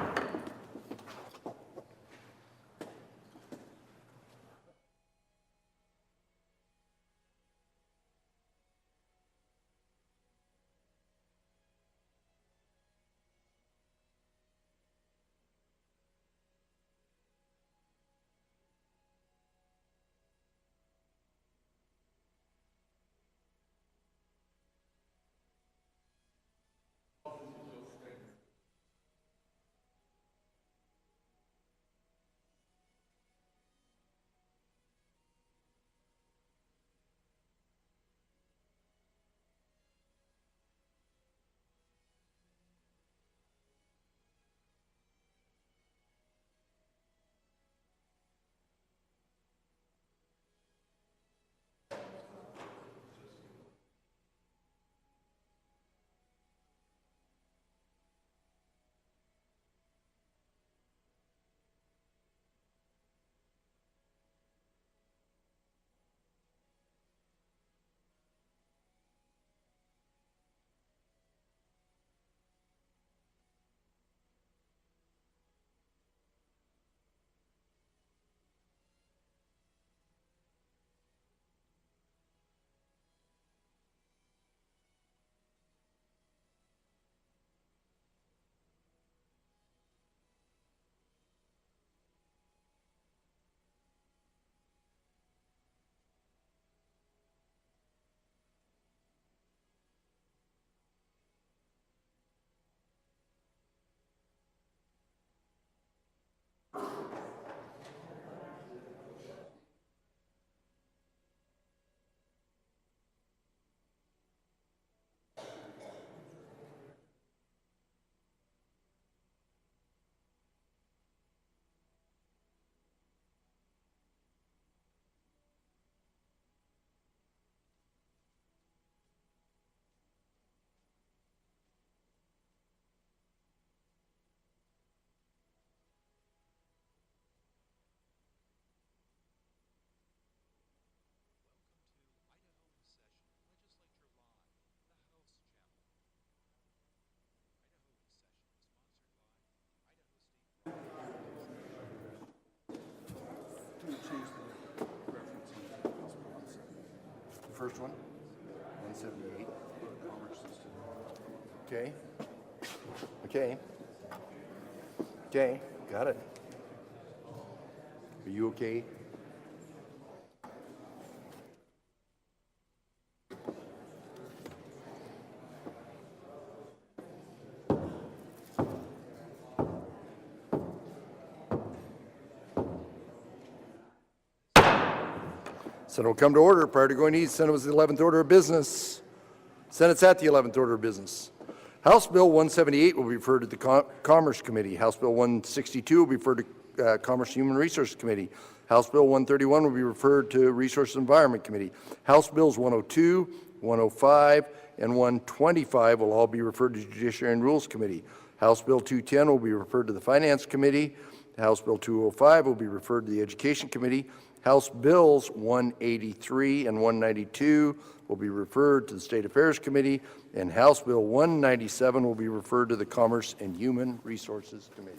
first one? 178. Okay. Okay. Okay, got it. Are you okay? Senate will come to order. Prior to going to eat, Senate was the 11th order of business. Senate's at the 11th order of business. House Bill 178 will be referred to the Commerce Committee. House Bill 162 will be referred to Commerce and Human Resources Committee. House Bill 131 will be referred to Resources and Environment Committee. House Bills 102, 105, and 125 will all be referred to Judiciary and Rules Committee. House Bill 210 will be referred to the Finance Committee. House Bill 205 will be referred to the Education Committee. House Bills 183 and 192 will be referred to the State Affairs Committee, and House Bill 197 will be referred to the Commerce and Human Resources Committee.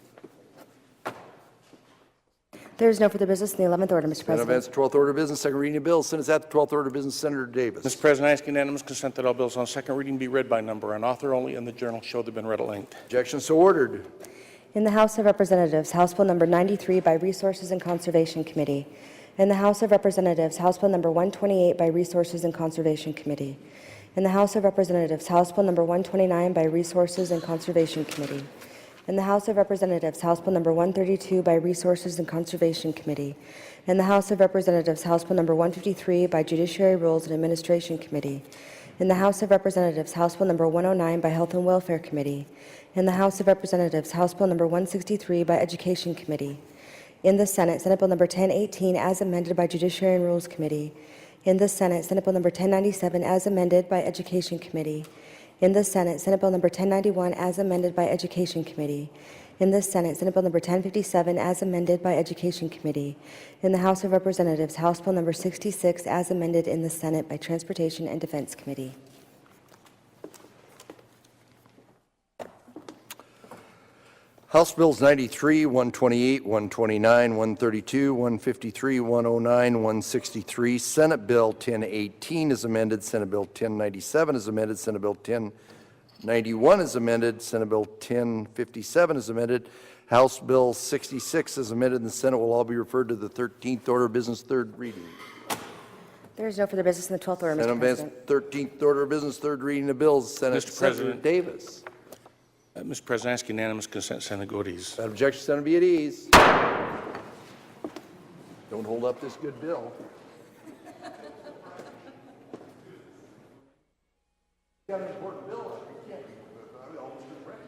There is no further business in the 11th order, Mr. President. Advance 12th order of business, second reading of bills. Senate's at the 12th order of business. Senator Davis. Mr. President, I ask unanimous consent that all bills on second reading be read by number and author only, and the journal show they've been read at length. Objection so ordered. In the House of Representatives, House Bill number 93 by Resources and Conservation Committee. In the House of Representatives, House Bill number 128 by Resources and Conservation Committee. In the House of Representatives, House Bill number 129 by Resources and Conservation Committee. In the House of Representatives, House Bill number 132 by Resources and Conservation Committee. In the House of Representatives, House Bill number 153 by Judiciary, Rules, and Administration Committee. In the House of Representatives, House Bill number 109 by Health and Welfare Committee. In the House of Representatives, House Bill number 163 by Education Committee. In the Senate, Senate Bill number 1018 as amended by Judiciary and Rules Committee. In the Senate, Senate Bill number 1097 as amended by Education Committee. In the Senate, Senate Bill number 1091 as amended by Education Committee. In the Senate, Senate Bill number 1057 as amended by Education Committee. In the House of Representatives, House Bill number 66 as amended in the Senate by Transportation and Defense Committee. House Bills 93, 128, 129, 132, 153, 109, 163. Senate Bill 1018 is amended. Senate Bill 1097 is amended. Senate Bill 1091 is amended. Senate Bill 1057 is amended. House Bill 66 is amended, and the Senate will all be referred to the 13th order of business, third reading. There is no further business in the 12th order, Mr. President. 13th order of business, third reading of bills. Senate Mr. Senator President. Davis. Mr. President, I ask unanimous consent, Senator go at ease. Without objection, Senator, be at ease. Don't hold up this good bill. Got an important bill. You can't be almost president.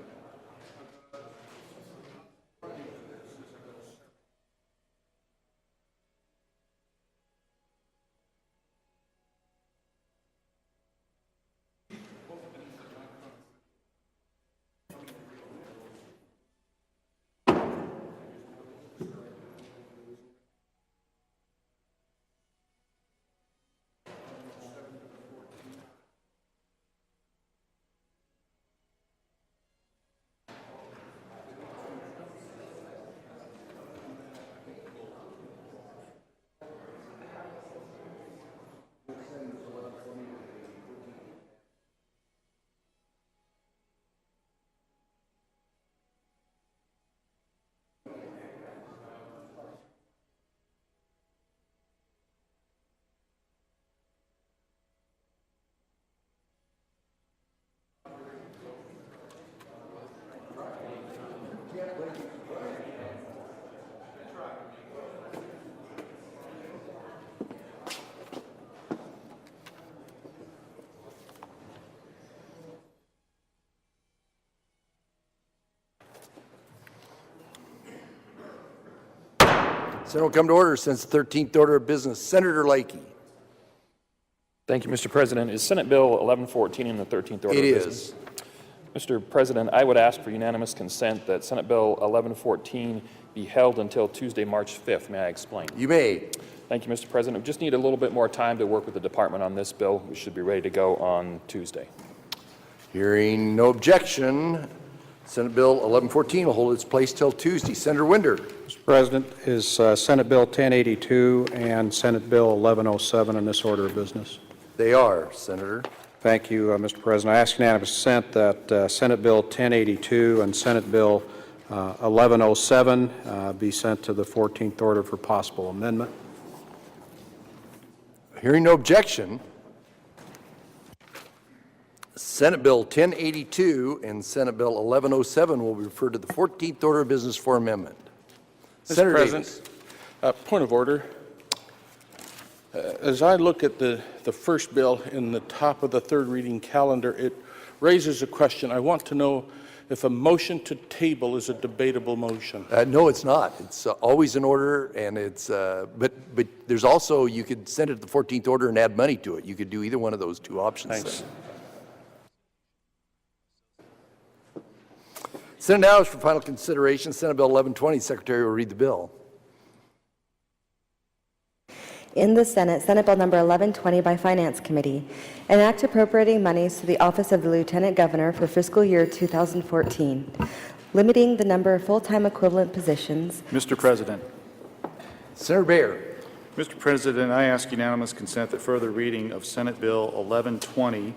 Senate will come to order since the 13th order of business. Senator Lakey. Thank you, Mr. President. Is Senate Bill 1114 in the 13th order It of business? is. Mr. President, I would ask for unanimous consent that Senate Bill 1114 be held until Tuesday, March 5th. May I explain? You may. Thank you, Mr. President. We just need a little bit more time to work with the department on this bill. We should be ready to go on Tuesday. Hearing no objection, Senate Bill 1114 will hold its place till Tuesday. Senator Winder. Mr. President, is Senate Bill 1082 and Senate Bill 1107 in this order of business? They are, Senator. Thank you, Mr. President. I ask unanimous consent that Senate Bill 1082 and Senate Bill 1107 be sent to the 14th order for possible amendment. Hearing no objection, Senate Bill 1082 and Senate Bill 1107 will be referred to the 14th order of business for amendment. Mr. Senator President, point of order. As I look at the first bill in the top of the third reading calendar, it raises a question. I want to know if a motion to table is a debatable motion. No, it's not. It's always in order, and it's, but there's also, you could send it to the 14th order and add money to it. You could do either one of those two options. Thanks. Senate now is for final consideration. Senate Bill 1120. Secretary will read the bill. In the Senate, Senate Bill number 1120 by Finance Committee, an act appropriating monies to the Office of the Lieutenant Governor for fiscal year 2014, limiting the number of full-time equivalent positions. Mr. President. Senator Bayer. Mr. President, I ask unanimous consent that further reading of Senate Bill 1120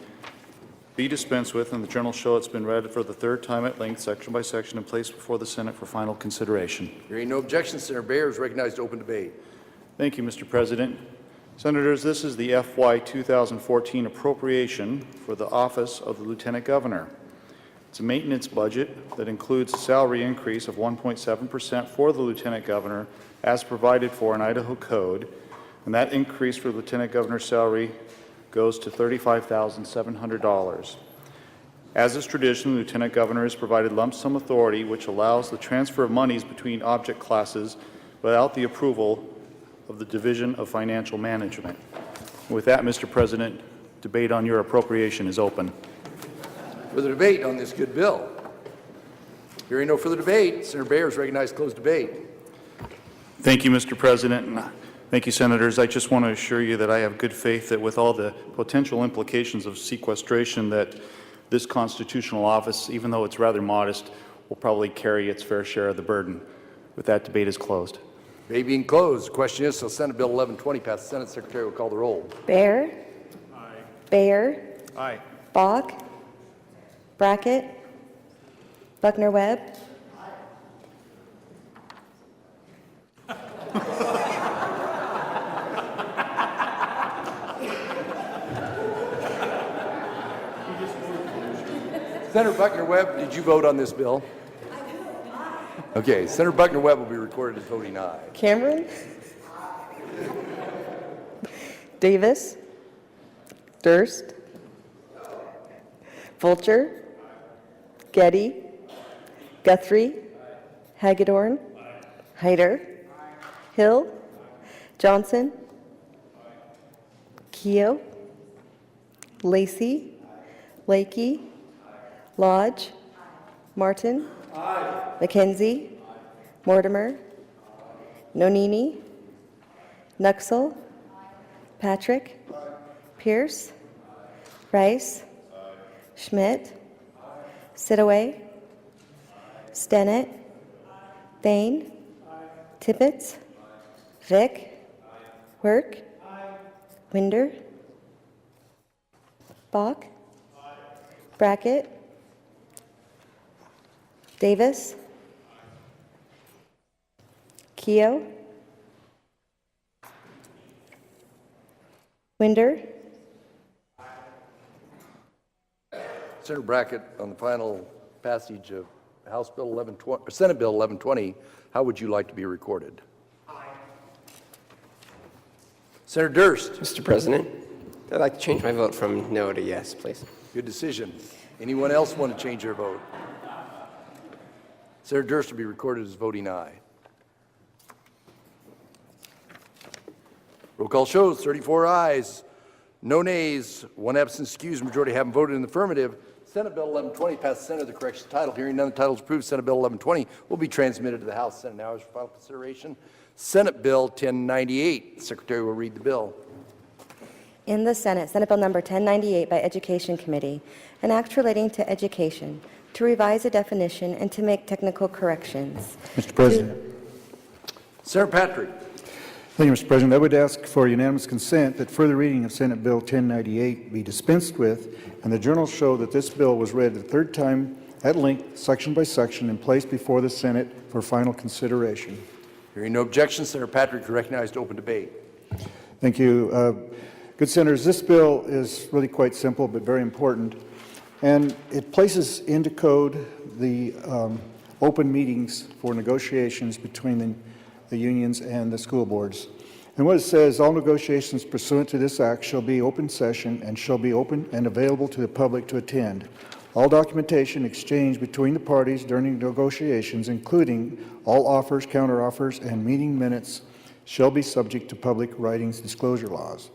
be dispensed with, and the Journal show it's been read for the third time at length, section by section, and placed before the Senate for final consideration. Hearing no objection, Senator Bayer is recognized to open debate. Thank you, Mr. President. Senators, this is the FY 2014 appropriation for the Office of the Lieutenant Governor. It's a maintenance budget that includes a salary increase of 1.7% for the Lieutenant Governor as provided for in Idaho Code, and that increase for the Lieutenant Governor's salary goes to $35,700. As is tradition, the Lieutenant Governor is provided lump sum authority, which allows the transfer of monies between object classes without the approval of the Division of Financial Management. With that, Mr. President, debate on your appropriation is open. Further debate on this good bill. Hearing no further debate, Senator Bayer is recognized to close debate. Thank you, Mr. President, and thank you, Senators. I just want to assure you that I have good faith that with all the potential implications of sequestration, that this constitutional office, even though it's rather modest, will probably carry its fair share of the burden. With that, debate is closed. Debate being closed. The question is, so Senate Bill 1120 pass the Senate. Secretary will call the roll. Bayer. Aye. Bayer. Aye. Bach. Brackett. Buckner-Webb. Senator Buckner-Webb, did you vote on this bill? Okay, Senator Buckner-Webb will be recorded as voting aye. Cameron. Davis. Durst. Fulcher. Getty. Guthrie. Hagedorn. Hyder. Hill. Johnson. Keogh. Lacey. Lakey. Lodge. Martin. McKenzie. Mortimer. Nonini. Nuxel. Patrick. Pierce. Rice. Schmidt. Sidaway. Stennett. Thane. Tippett. Vick. Work. Winder. Bach. Brackett. Davis. Keogh. Winder. Senator Brackett, on the final passage of House Bill 1120, or Senate Bill 1120, how would you like to be recorded? Aye. Senator Durst. Mr. President, I'd like to change my vote from no to yes, please. Good decision. Anyone else want to change their vote? Senator Durst will be recorded as voting aye. Roll call shows 34 ayes, no nays, 1 absent excused. Majority haven't voted in the affirmative. Senate Bill 1120 passed the Senate of the correction title. Hearing none, the title is approved. Senate Bill 1120 will be transmitted to the House. Senate now is for final consideration. Senate Bill 1098. The Secretary will read the bill. In the Senate, Senate Bill number 1098 by Education Committee, an act relating to education, to revise a definition and to make technical corrections. Mr. President. Senator Patrick. Thank you, Mr. President. I would ask for unanimous consent that further reading of Senate Bill 1098 be dispensed with, and the journals show that this bill was read the third time at length, section by section, and placed before the Senate for final consideration. Hearing no objections, Senator Patrick is recognized to open debate. Thank you. Good senators, this bill is really quite simple but very important, and it places into code the open meetings for negotiations between the unions and the school boards. And what it says, all negotiations pursuant to this act shall be open session and shall be open and available to the public to attend. All documentation exchanged between the parties during negotiations, including all offers, counteroffers, and meeting minutes, shall be subject to public writings disclosure laws.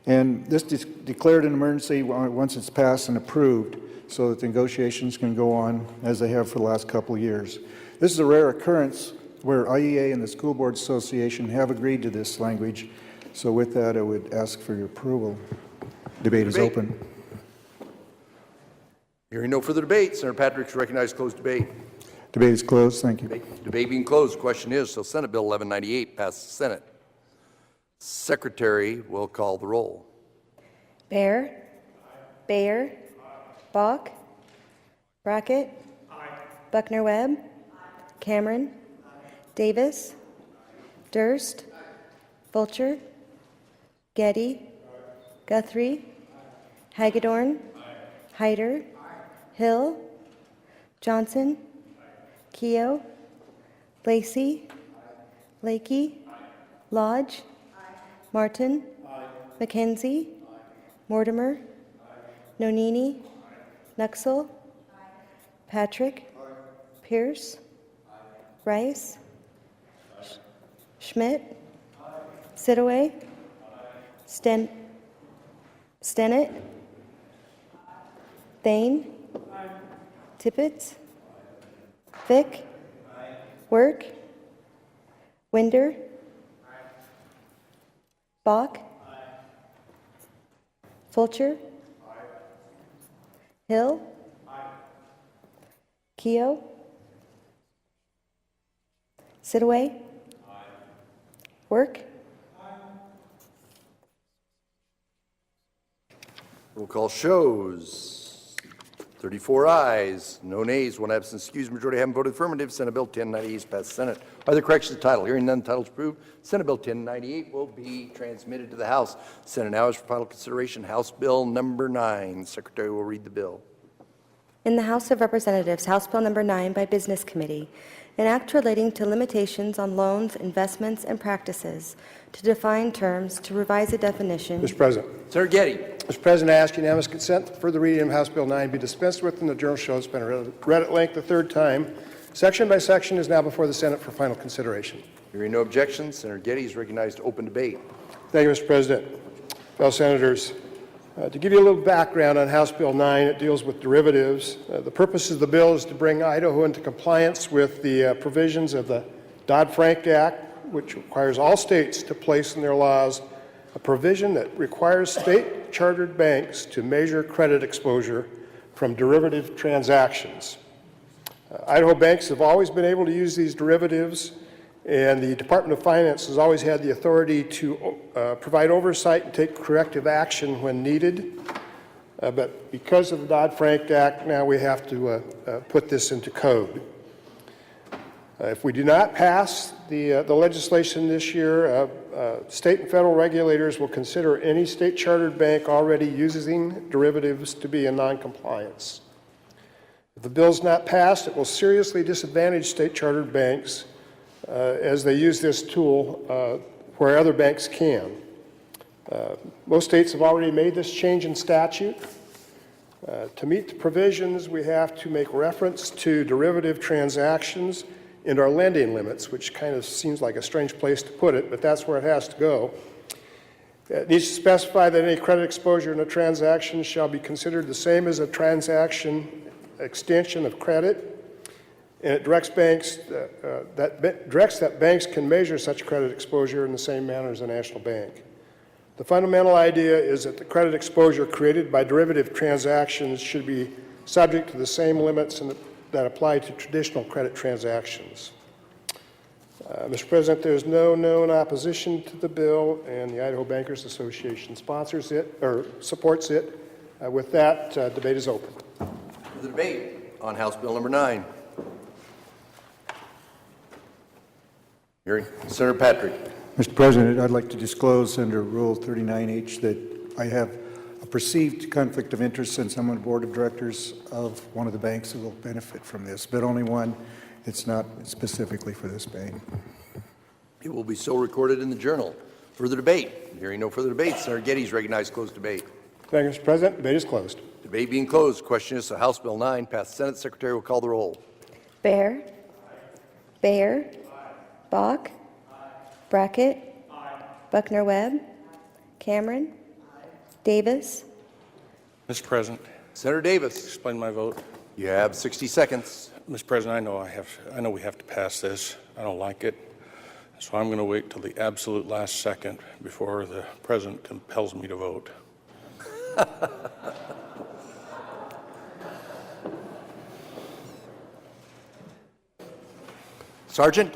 And this declared an emergency once it's passed and approved so that the negotiations can go on as they have for the last couple of years. This is a rare occurrence where IEA and the School Board Association have agreed to this language. So with that, I would ask for your approval. Debate is open. Hearing no further debate, Senator Patrick is recognized to close debate. Debate is closed. Thank you. Debate being closed, the question is, shall Senate Bill 1198 pass the Senate? Secretary will call the roll. Bear. Bayer. Bach. Brackett. Buckner-Webb. Cameron. Davis. Durst. Fulcher. Getty. Guthrie. Hagedorn. Hyder. Hill. Johnson. Keogh. Lacey. Lakey. Lodge. Martin. McKenzie. Mortimer. Nonini. Nuxel. Patrick. Pierce. Rice. Schmidt. Sidaway. Stennett. Thane. Tippett. Fick. Work. Winder. Bach. Fulcher. Hill. Keogh. Sidaway. Work. Roll call shows 34 ayes, no nays, one absent, excused. Majority haven't voted affirmative. Senate Bill 1098 is passed the Senate. Are there corrections to the title? Hearing none, the title is approved. Senate Bill 1098 will be transmitted to the House. Senate now is for final consideration. House Bill number 9. Secretary will read the bill. In the House of Representatives, House Bill Number 9 by Business Committee, an act relating to limitations on loans, investments, and practices, to define terms, to revise a definition. Mr. President. Senator Getty. Mr. President, I ask unanimous consent that further reading of House Bill 9 be dispensed with, and the journal shows it's been read at length the third time. Section by section is now before the Senate for final consideration. Hearing no objections, Senator Getty is recognized to open debate. Thank you, Mr. President. Fellow Senators, to give you a little background on House Bill 9, it deals with derivatives. The purpose of the bill is to bring Idaho into compliance with the provisions of the Dodd-Frank Act, which requires all states to place in their laws a provision that requires state-chartered banks to measure credit exposure from derivative transactions. Idaho banks have always been able to use these derivatives, and the Department of Finance has always had the authority to provide oversight and take corrective action when needed. But because of the Dodd-Frank Act, now we have to put this into code. If we do not pass the legislation this year, state and federal regulators will consider any state-chartered bank already using derivatives to be in noncompliance. If the bill is not passed, it will seriously disadvantage state-chartered banks as they use this tool where other banks can. Most states have already made this change in statute. To meet the provisions, we have to make reference to derivative transactions and our lending limits, which kind of seems like a strange place to put it, but that's where it has to go. It needs to specify that any credit exposure in a transaction shall be considered the same as a transaction extension of credit, and it directs that banks can measure such credit exposure in the same manner as a national bank. The fundamental idea is that the credit exposure created by derivative transactions should be subject to the same limits that apply to traditional credit transactions. Mr. President, there's no known opposition to the bill, and the Idaho Bankers Association sponsors it, or supports it. With that, debate is open. For the debate on House Bill number 9. Hearing Senator Patrick. Mr. President, I'd like to disclose under Rule 39H that I have a perceived conflict of interest since I'm on the board of directors of one of the banks that will benefit from this, but only one. It's not specifically for this bank. It will be so recorded in the Journal. Further debate. Hearing no further debate, Senator Geddes is recognized. Closed debate. Thank you, Mr. President. Debate is closed. Debate being closed. Question is, House Bill 9 passed. Senate Secretary will call the roll. Bear. Bayer. Bach. Brackett. Buckner-Webb. Cameron. Davis. Mr. President. Senator Davis. Explain my vote. You have 60 seconds. Mr. President, I know we have to pass this. I don't like it. So I'm going to wait till the absolute last second before the President compels me to vote. Sergeant.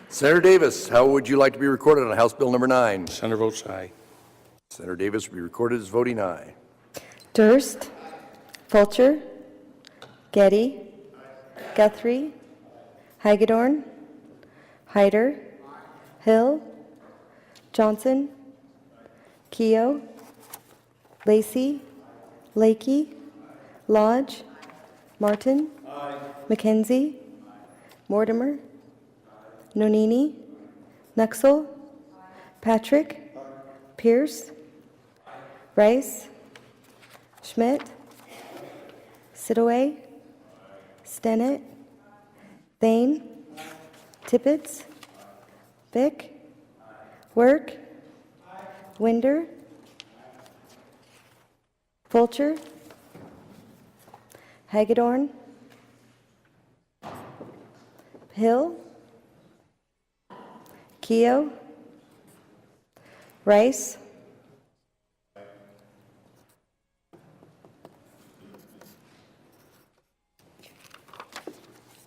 Senator Davis, how would you like to be recorded on House Bill number 9? Senator votes aye. Senator Davis will be recorded as voting aye. Durst. Fulcher. Getty. Guthrie. Hagedorn. Hyder. Hill. Johnson. Keogh. Lacey. Lakey. Lodge. Martin. McKenzie. Mortimer. Nonini. Nuxel. Patrick. Pierce. Rice. Schmidt. Sidaway. Stennett. Thane. Tippett. Vick. Work. Winder. Fulcher. Hagedorn. Hill. Keogh. Rice.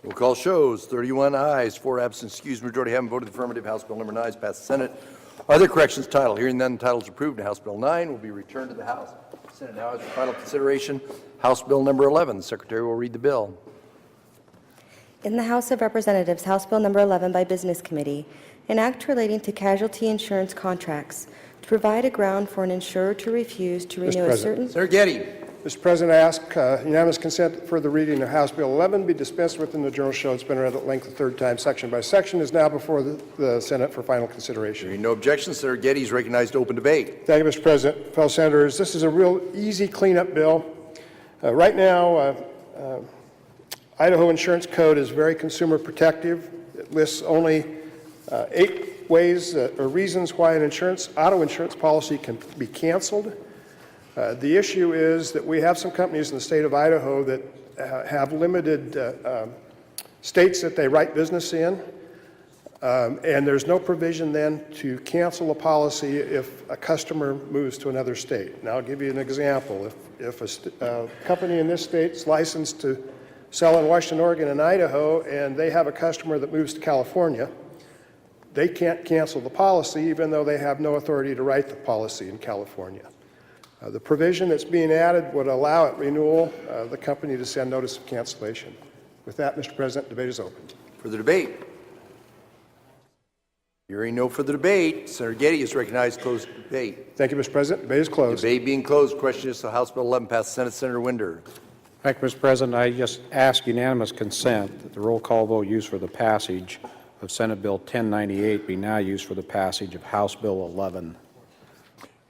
Roll call shows 31 ayes, 4 absent, excused. Majority haven't voted affirmative. House Bill number 9 is passed the Senate. Are there corrections to title? Hearing none, the title is approved, and House Bill 9 will be returned to the House. Senate now has for final consideration House Bill number 11. The Secretary will read the bill. In the House of Representatives, House Bill number 11 by Business Committee, an act relating to casualty insurance contracts to provide a ground for an insurer to refuse to renew a certain... Senator Getty. Mr. President, I ask unanimous consent for the reading of House Bill 11 be dispensed with in the Journal show. It's been read at length the third time, section by section, is now before the Senate for final consideration. Hearing no objections, Senator Getty is recognized to open debate. Thank you, Mr. President. Fellow Senators, this is a real easy cleanup bill. Right now, Idaho Insurance Code is very consumer protective. It lists only 8 ways or reasons why an auto insurance policy can be canceled. The issue is that we have some companies in the state of Idaho that have limited states that they write business in, and there's no provision then to cancel a policy if a customer moves to another state. Now, I'll give you an example. If a company in this state is licensed to sell in Washington, Oregon, and Idaho, and they have a customer that moves to California, they can't cancel the policy even though they have no authority to write the policy in California. The provision that's being added would allow at renewal the company to send notice of cancellation. With that, Mr. President, debate is open. For the debate. Hearing no further debate, Senator Getty is recognized to close debate. Thank you, Mr. President. Debate is closed. Debate being closed. Question is to House Bill 11 pass the Senate. Senator Winder. Thank you, Mr. President. I just ask unanimous consent that the roll call vote used for the passage of Senate Bill 1098 be now used for the passage of House Bill 11.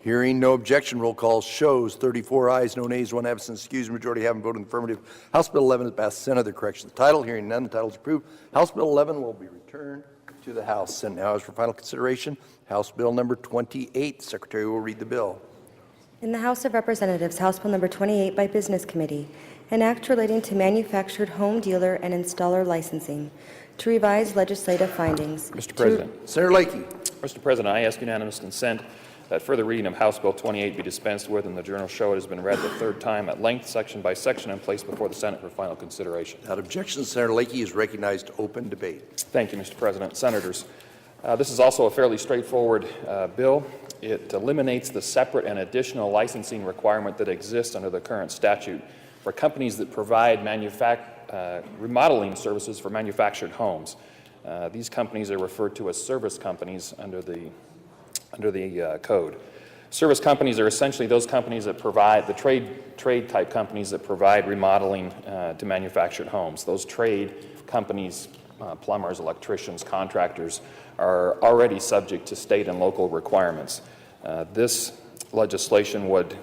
Hearing no objection, roll call shows 34 ayes, no nays, 1 absent, excused, majority having voted in the affirmative. House Bill 11 is passed. Senate, the correction of the title. Hearing none, the title is approved. House Bill 11 will be returned to the House. Senate now is for final consideration. House Bill number 28. Secretary will read the bill. In the House of Representatives, House Bill number 28 by Business Committee, an act relating to manufactured home dealer and installer licensing, to revise legislative findings. Mr. President. Senator Lakey. Mr. President, I ask unanimous consent that further reading of House Bill 28 be dispensed with, and the Journal show it has been read the third time at length, section by section, and placed before the Senate for final consideration. Without objection, Senator Lakey is recognized to open debate. Thank you, Mr. President. Senators, this is also a fairly straightforward bill. It eliminates the separate and additional licensing requirement that exists under the current statute for companies that provide remodeling services for manufactured homes. These companies are referred to as service companies under the code. Service companies are essentially those companies that provide, the trade type companies that provide remodeling to manufactured homes. Those trade companies, plumbers, electricians, contractors, are already subject to state and local requirements. This legislation would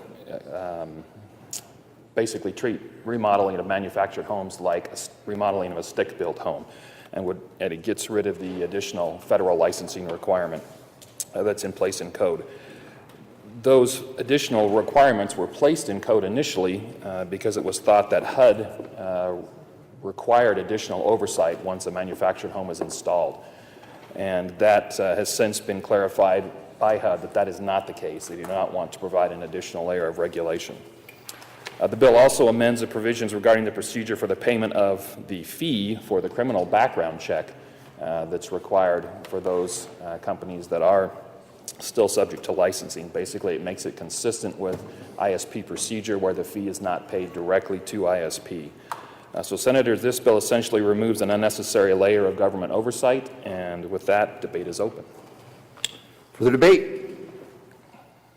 basically treat remodeling of manufactured homes like remodeling of a stick-built home, and it gets rid of the additional federal licensing requirement that's in place in code. Those additional requirements were placed in code initially because it was thought that HUD required additional oversight once a manufactured home is installed. And that has since been clarified by HUD that is not the case. They do not want to provide an additional layer of regulation. The bill also amends the provisions regarding the procedure for the payment of the fee for the criminal background check that's required for those companies that are still subject to licensing. Basically, it makes it consistent with ISP procedure where the fee is not paid directly to ISP. So, Senators, this bill essentially removes an unnecessary layer of government oversight, and with that, debate is open. Further debate?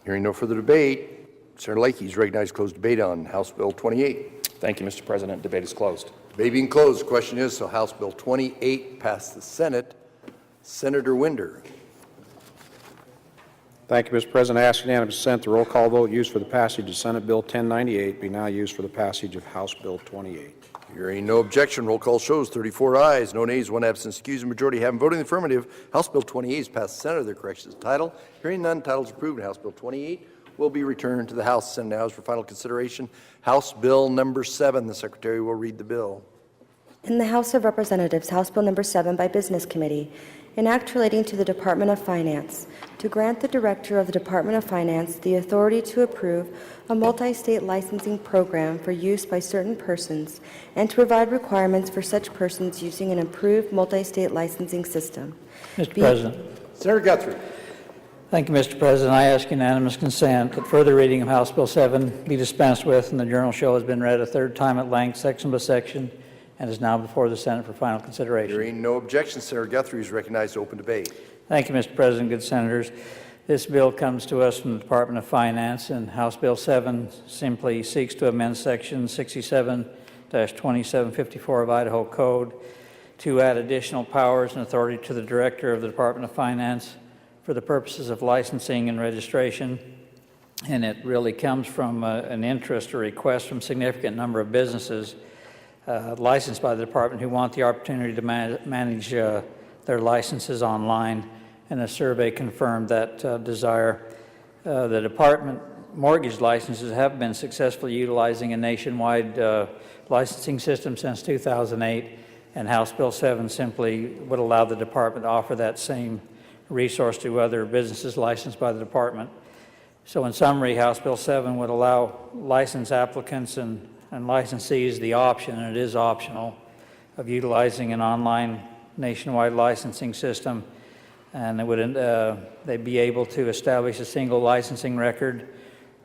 Hearing no further debate, Senator Lakey is recognized to close debate on House Bill 28. Thank you, Mr. President. Debate is closed. Debate being closed, the question is, so House Bill 28 passed the Senate. Senator Winder. Thank you, Mr. President. I ask unanimous consent the roll call vote used for the passage of Senate Bill 1098 be now used for the passage of House Bill 28. Hearing no objection, roll call shows 34 ayes, no nays, 1 absent, excused, majority having voted in the affirmative. House Bill 28 is passed the Senate. Their corrections of the title. Hearing none, title is approved, and House Bill 28 will be returned to the House. Senate now is for final consideration. House Bill number 7. The Secretary will read the bill. In the House of Representatives, House Bill number 7 by Business Committee, an act relating to the Department of Finance, to grant the Director of the Department of Finance the authority to approve a multi-state licensing program for use by certain persons and to provide requirements for such persons using an approved multi-state licensing system. Mr. President. Senator Guthrie. Thank you, Mr. President. I ask unanimous consent that further reading of House Bill 7 be dispensed with, and the Journal show has been read a third time at length, section by section, and is now before the Senate for final consideration. Hearing no objection, Senator Guthrie is recognized to open debate. Thank you, Mr. President. Good Senators. This bill comes to us from the Department of Finance, and House Bill 7 simply seeks to amend Section 67-2754 of Idaho Code to add additional powers and authority to the Director of the Department of Finance for the purposes of licensing and registration. And it really comes from an interest or request from a significant number of businesses licensed by the department who want the opportunity to manage their licenses online, and a survey confirmed that desire. The department mortgage licenses have been successfully utilizing a nationwide licensing system since 2008, and House Bill 7 simply would allow the department to offer that same resource to other businesses licensed by the department. So in summary, House Bill 7 would allow license applicants and licensees the option, and it is optional, of utilizing an online nationwide licensing system, and it would they'd be able to establish a single licensing record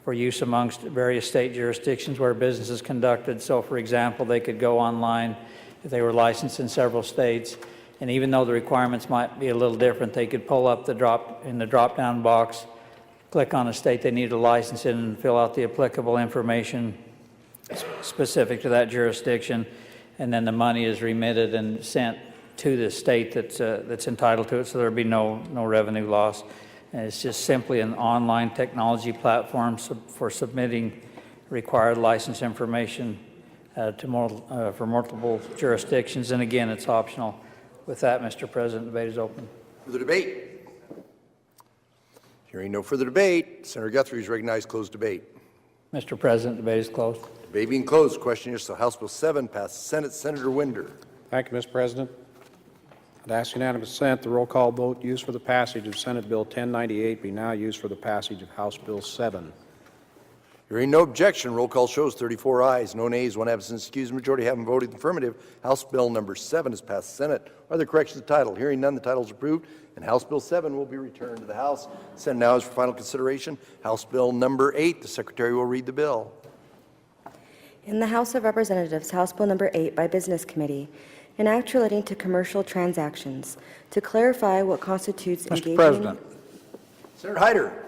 for use amongst various state jurisdictions where business is conducted. So, for example, they could go online if they were licensed in several states, and even though the requirements might be a little different, they could pull up the drop-down box, click on a state they need to license in, and fill out the applicable information specific to that jurisdiction, and then the money is remitted and sent to the state that's entitled to it, so there'd be no revenue loss. And it's just simply an online technology platform for submitting required license information for multiple jurisdictions. And again, it's optional. With that, Mr. President, debate is open. Further debate? Hearing no further debate, Senator Guthrie is recognized. Closed debate. Mr. President, debate is closed. Debate being closed. Question is, so House Bill 7 passes Senate. Senator Winder. Thank you, Mr. President. I'd ask unanimous consent the roll call vote used for the passage of Senate Bill 1098 be now used for the passage of House Bill 7. Hearing no objection, roll call shows 34 ayes, no nays, 1 absent, excused. Majority having voted affirmative. House Bill number 7 has passed Senate. Are there corrections to the title? Hearing none, the title is approved, and House Bill 7 will be returned to the House. Senate now is for final consideration. House Bill number 8. The Secretary will read the bill. In the House of Representatives, House Bill number 8 by Business Committee, an act relating to commercial transactions to clarify what constitutes engaging. Mr. President. Senator Hyder.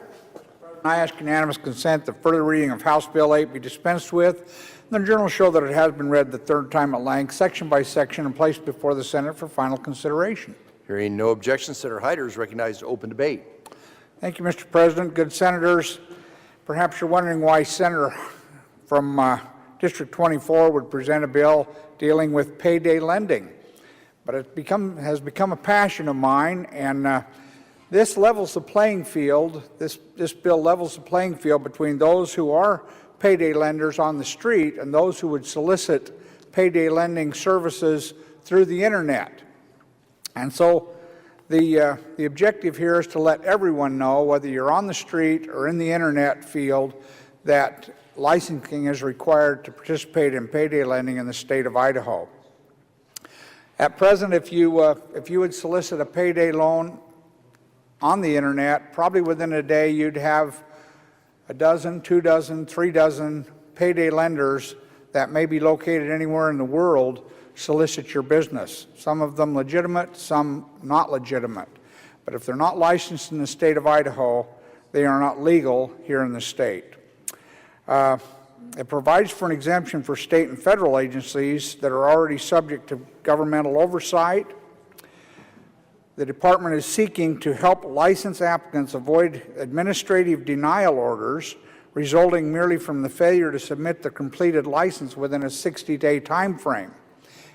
I ask unanimous consent that further reading of House Bill 8 be dispensed with. The journals show that it has been read the third time at length, section by section, and placed before the Senate for final consideration. Hearing no objection, Senator Hyder is recognized to open debate. Thank you, Mr. President. Good senators, perhaps you're wondering why Senator from District 24 would present a bill dealing with payday lending. But it has become a passion of mine, and this levels the playing field. This bill levels the playing field between those who are payday lenders on the street and those who would solicit payday lending services through the internet. And so the objective here is to let everyone know, whether you're on the street or in the internet field, that licensing is required to participate in payday lending in the state of Idaho. At present, if you would solicit a payday loan on the internet, probably within a day you'd have a dozen, 2 dozen, 3 dozen payday lenders that may be located anywhere in the world solicit your business. Some of them legitimate, some not legitimate. But if they're not licensed in the state of Idaho, they are not legal here in the state. It provides for an exemption for state and federal agencies that are already subject to governmental oversight. The department is seeking to help license applicants avoid administrative denial orders resulting merely from the failure to submit the completed license within a 60-day time frame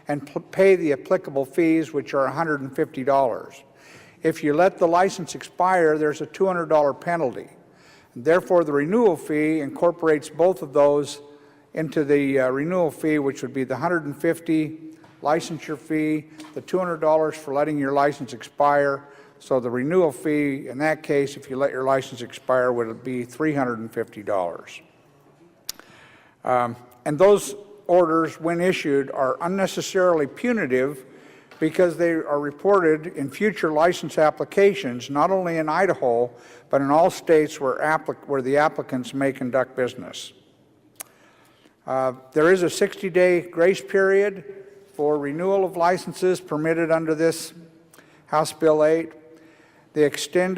and pay the applicable fees, which are $150. If you let the license expire, there's a $200 penalty. Therefore, the renewal fee incorporates both of those into the renewal fee, which would be the $150 licensure fee, the $200 for letting your license expire. So the renewal fee, in that case, if you let your license expire, would be $350. And those orders, when issued, are unnecessarily punitive because they are reported in future license applications, not only in Idaho, but in all states where the applicants may conduct business. There is a 60-day grace period for renewal of licenses permitted under this House Bill 8. They extend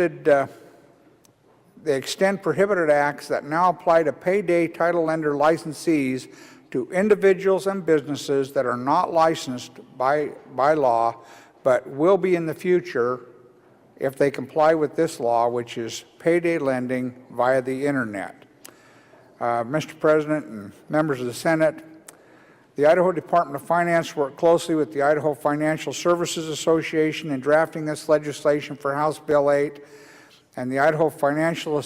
prohibited acts that now apply to payday title lender licensees to individuals and businesses that are not licensed by law, but will be in the future if they comply with this law, which is payday lending via the internet. Mr. President and members of the Senate, the Idaho Department of Finance worked closely with the Idaho Financial Services Association in drafting this legislation for House Bill 8, and the Idaho Financial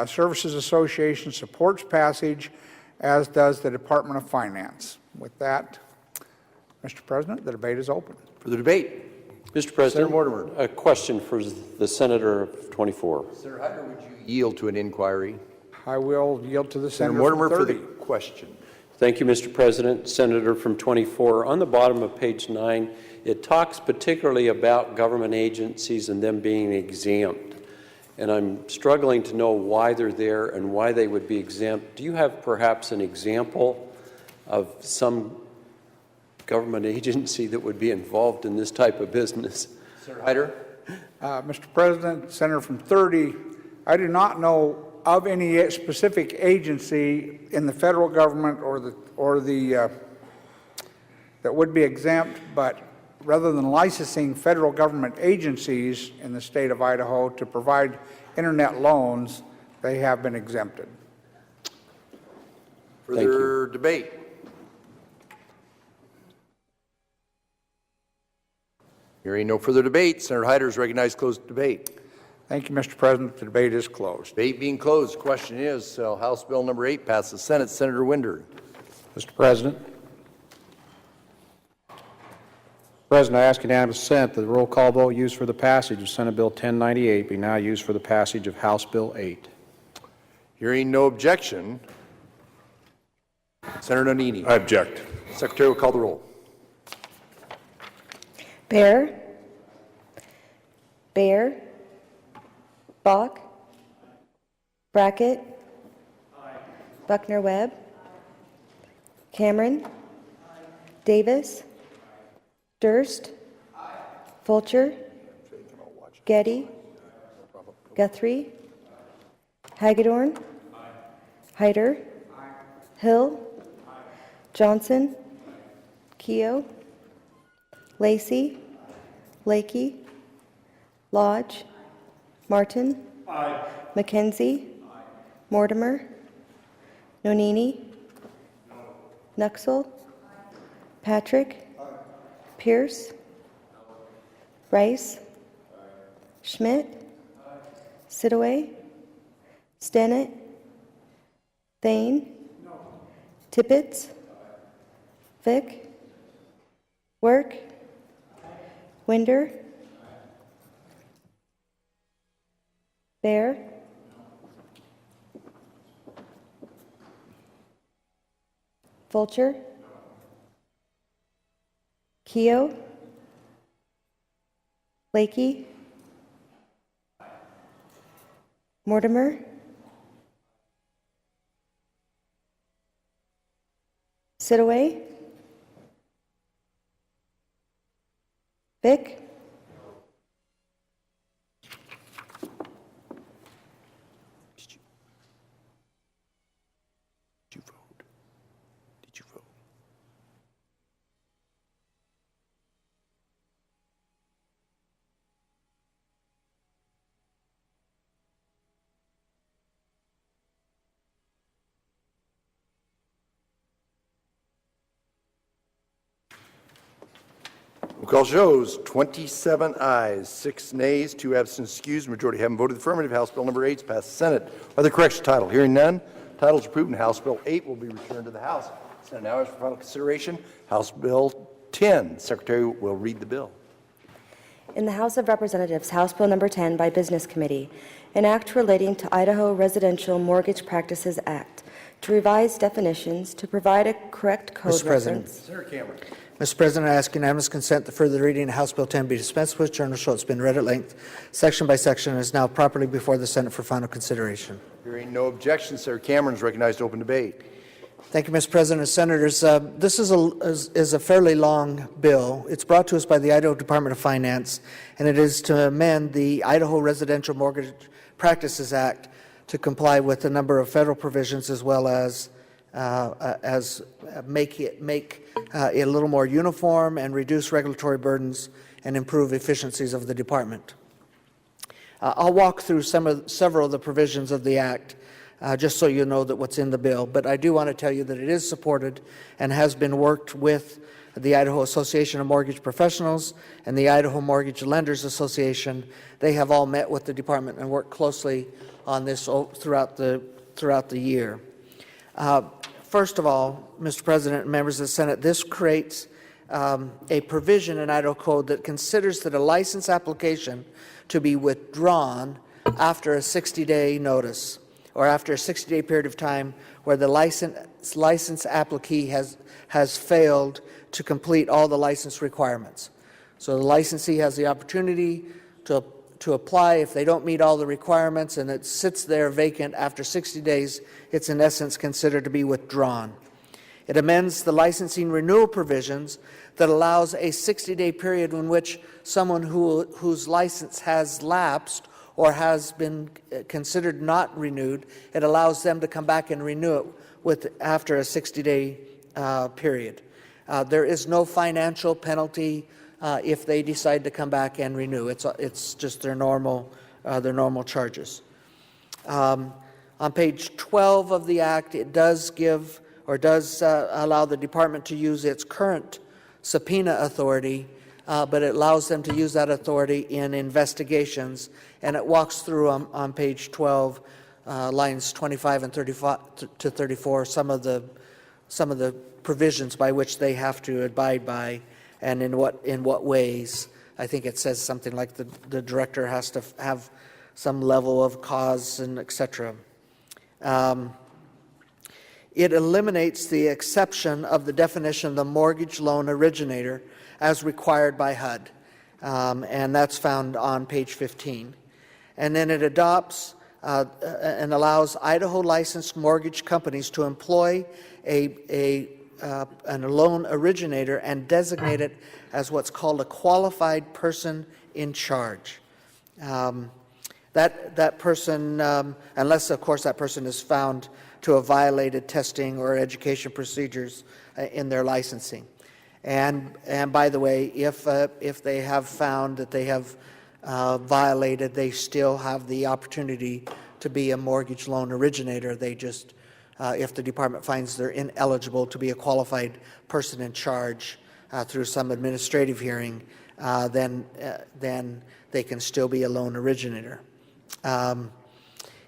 Services Association supports passage, as does the Department of Finance. With that, Mr. President, the debate is open. For the debate, Mr. President, Senator Mortimer. A question for the Senator of 24. Senator Hyder, would you yield to an inquiry? I will yield to the Senator Senator Mortimer from 30. for the question. Thank you, Mr. President. Senator from 24. On the bottom of page 9, it talks particularly about government agencies and them being exempt. And I'm struggling to know why they're there and why they would be exempt. Do you have perhaps an example of some government agency that would be involved in this type of business? Senator Hyder. Mr. President, Senator from 30, I do not know of any specific agency in the federal government that would be exempt, but rather than licensing federal government agencies in the state of Idaho to provide internet loans, they have been exempted. Further debate? Hearing no further debate, Senator Hyder is recognized to close debate. Thank you, Mr. President. The debate is closed. Debate being closed. The question is, House Bill number 8 passes the Senate. Senator Winder. Mr. President. President, I ask unanimous consent that the roll call vote used for the passage of Senate Bill 1098 be now used for the passage of House Bill 8. Hearing no objection, Senator Nonini. I object. Secretary will call the roll. Bear. Bear. Bach. Brackett. Buckner Webb. Cameron. Davis. Durst. Fulcher. Getty. Guthrie. Hagedorn. Hyder. Hill. Johnson. Keogh. Lacey. Lakey. Lodge. Martin. McKenzie. Mortimer. Nonini. Nuxel. Patrick. Pierce. Rice. Schmidt. Sidaway. Stennett. Thane. Tippett. Vick. Work. Winder. Bear. Fulcher. Keogh. Lakey. Mortimer. Sidaway. Vick. Roll call shows 27 ayes, 6 nays, 2 absent excused. Majority haven't voted affirmative. House Bill number 8 is passed the Senate. Other correction title. Hearing none. Title is approved and House Bill 8 will be returned to the House. Senate now is for final consideration. House Bill 10. Secretary will read the bill. In the House of Representatives, House Bill number 10 by Business Committee, an act relating to Idaho Residential Mortgage Practices Act to revise definitions, to provide a correct code Mr. President. reference. Senator Cameron. Mr. President, I ask unanimous consent that further reading of House Bill 10 be dispensed with. Journal show it's been read at length, section by section, and is now properly before the Senate for final consideration. Hearing no objection, Senator Cameron is recognized to open debate. Thank you, Mr. President. Senators, this is a fairly long bill. It's brought to us by the Idaho Department of Finance, and it is to amend the Idaho Residential Mortgage Practices Act to comply with a number of federal provisions, as well as make it a little more uniform and reduce regulatory burdens and improve efficiencies of the department. I'll walk through several of the provisions of the act, just so you know that what's in the bill. But I do want to tell you that it is supported and has been worked with the Idaho Association of Mortgage Professionals and the Idaho Mortgage Lenders Association. They have all met with the department and worked closely on this throughout the year. First of all, Mr. President and members of the Senate, this creates a provision in Idaho Code that considers that a license application to be withdrawn after a 60-day notice, or after a 60-day period of time where the license applicee has failed to complete all the license requirements. So the licensee has the opportunity to apply. If they don't meet all the requirements and it sits there vacant after 60 days, it's in essence considered to be withdrawn. It amends the licensing renewal provisions that allows a 60-day period in which someone whose license has lapsed or has been considered not renewed, it allows them to come back and renew it after a 60-day period. There is no financial penalty if they decide to come back and renew. It's just their normal normal charges. On page 12 of the Act, it does give or does allow the department to use its current subpoena authority, but it allows them to use that authority in investigations, and it walks through on page 12, lines 25 and 35 to 34, some of the provisions by which they have to abide by, and in what ways. I think it says something like the director has to have some level of cause and etc. It eliminates the exception of the definition of the mortgage loan originator as required by HUD, and that's found on page 15. And then it adopts and allows Idaho licensed mortgage companies to employ a loan originator and designate it as what's called a qualified person in charge. That person, unless of course that person is found to have violated testing or education procedures in their licensing. And by the way, if they have found that they have violated, they still have the opportunity to be a mortgage loan originator. They just, if the department finds they're ineligible to be a qualified person in charge through some administrative hearing, then they can still be a loan originator.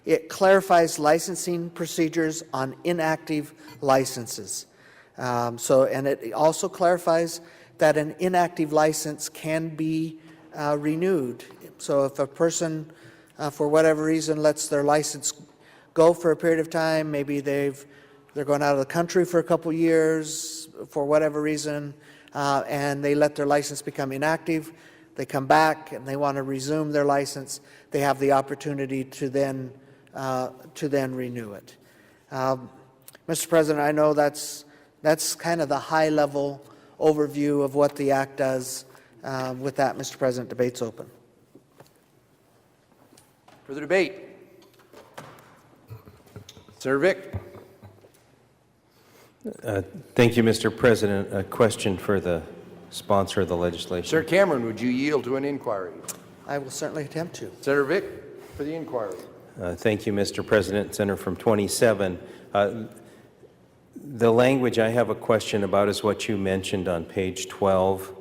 It clarifies licensing procedures on inactive licenses. And it also clarifies that an inactive license can be renewed. So if a person, for whatever reason, lets their license go for a period of time, maybe they're going out of the country for a couple years for whatever reason, and they let their license become inactive, they come back and they want to resume their license, they have the opportunity to then renew it. Mr. President, I know that's kind of the high-level overview of what the Act does. With that, Mr. President, debate's open. Further debate? Senator Vick. Thank you, Mr. President. A question for the sponsor of the legislation. Senator Cameron, would you yield to an inquiry? I will certainly attempt to. Senator Vick for the inquiry. Thank you, Mr. President. Senator from 27. The language I have a question about is what you mentioned on page 12,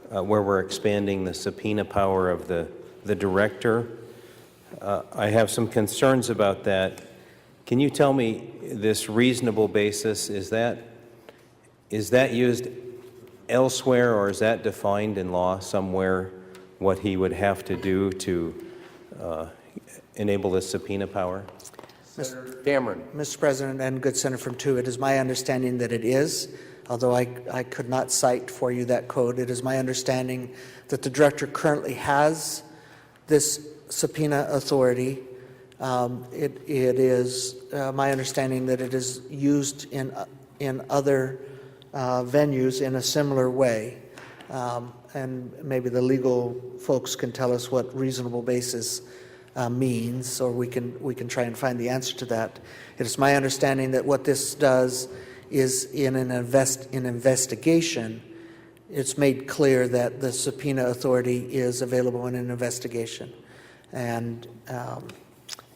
where we're expanding the subpoena power of the director. I have some concerns about that. Can you tell me this reasonable basis, is that used elsewhere, or is that defined in law somewhere, what he would have to do to enable this subpoena power? Senator Cameron. Mr. President and good Senator from 2, it is my understanding that it is, although I could not cite for you that code. It is my understanding that the director currently has this subpoena authority. It is my understanding that it is used in other venues in a similar way, and maybe the legal folks can tell us what reasonable basis means, or we can try and find the answer to that. It is my understanding that what this does is in an investigation, it's made clear that the subpoena authority is available in an investigation, and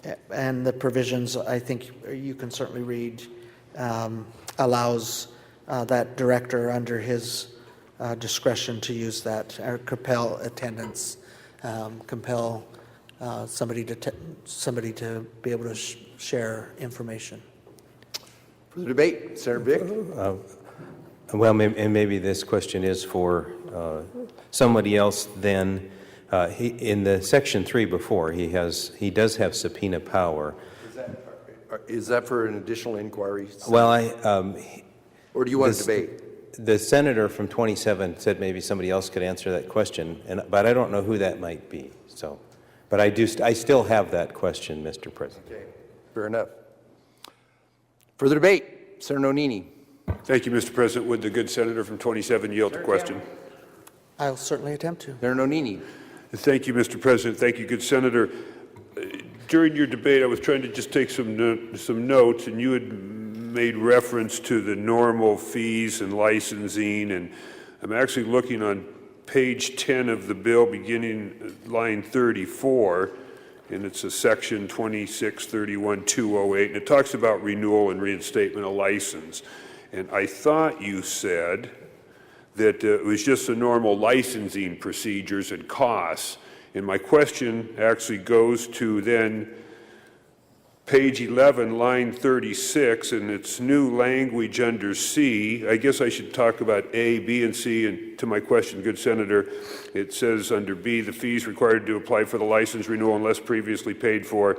the provisions, I think you can certainly read, allows that director under his discretion to use that, or compel attendance, compel somebody to be able to share information. For the debate, Senator Vick. Well, maybe this question is for somebody else then. In the section 3 before, he does have subpoena power. Is that for an additional inquiry? Well, or do you want to debate? The senator from 27 said maybe somebody else could answer that question, but I don't know who that might be. So, but I still have that question, Mr. President. Okay, fair enough. Further debate, Senator Nonini. Thank you, Mr. President. Would the good senator from 27 yield the question? I'll certainly attempt to. Senator Nonini. Thank you, Mr. President. Thank you, good senator. During your debate, I was trying to just take some notes, and you had made reference to the normal fees and licensing, and I'm actually looking on page 10 of the bill, beginning line 34, and it's a section 2631-208, and it talks about renewal and reinstatement of license. And I thought you said that it was just the normal licensing procedures and costs. And my question actually goes to then page 11, line 36, and it's new language under C. I guess I should talk about A, B, and C. And to my question, good Senator, it says under B, the fees required to apply for the license renewal unless previously paid for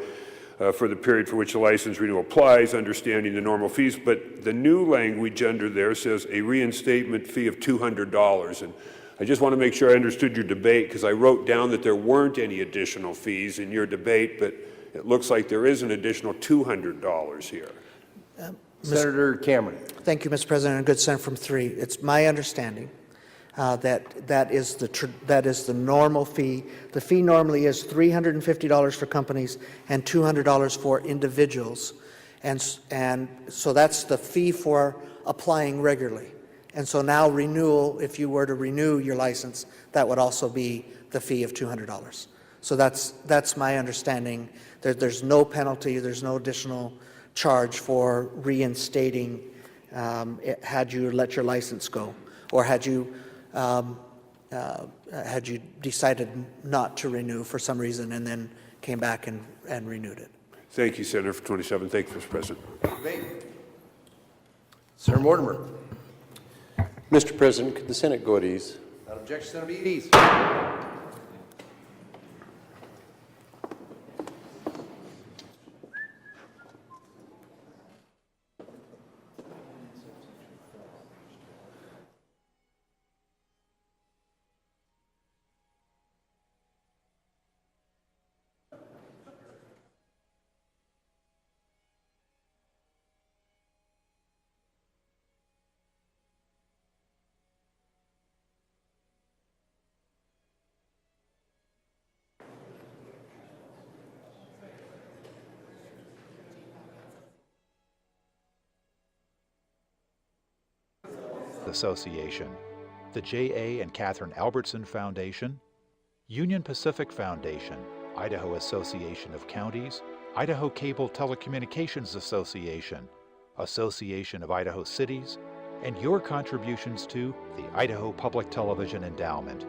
the period for which the license renewal applies, understanding the normal fees. But the new language under there says a reinstatement fee of $200. And I just want to make sure I understood your debate, because I wrote down that there weren't any additional fees in your debate, but it looks like there is an additional $200 here. Senator Cameron. Thank you, Mr. President, and good Senator from 3. It's my understanding that is the normal fee. The fee normally is $350 for companies and $200 for individuals, and so that's the fee for applying regularly. And so now renewal, if you were to renew your license, that would also be the fee of $200. So that's my understanding. There's no penalty, there's no additional charge for reinstating had you let your license go, or had you decided not to renew for some reason and then came back and renewed it. Thank you, Senator, for 27. Thank you, Mr. President. Senator Mortimer. Mr. President, could the Senate go at ease? Without objection, Senator be at ease. Association, the J.A. and Catherine Albertson Foundation, Union Pacific Foundation, Idaho Association of Counties, Idaho Cable Telecommunications Association, Association of Idaho Cities, and your contributions to the Idaho Public Television Endowment.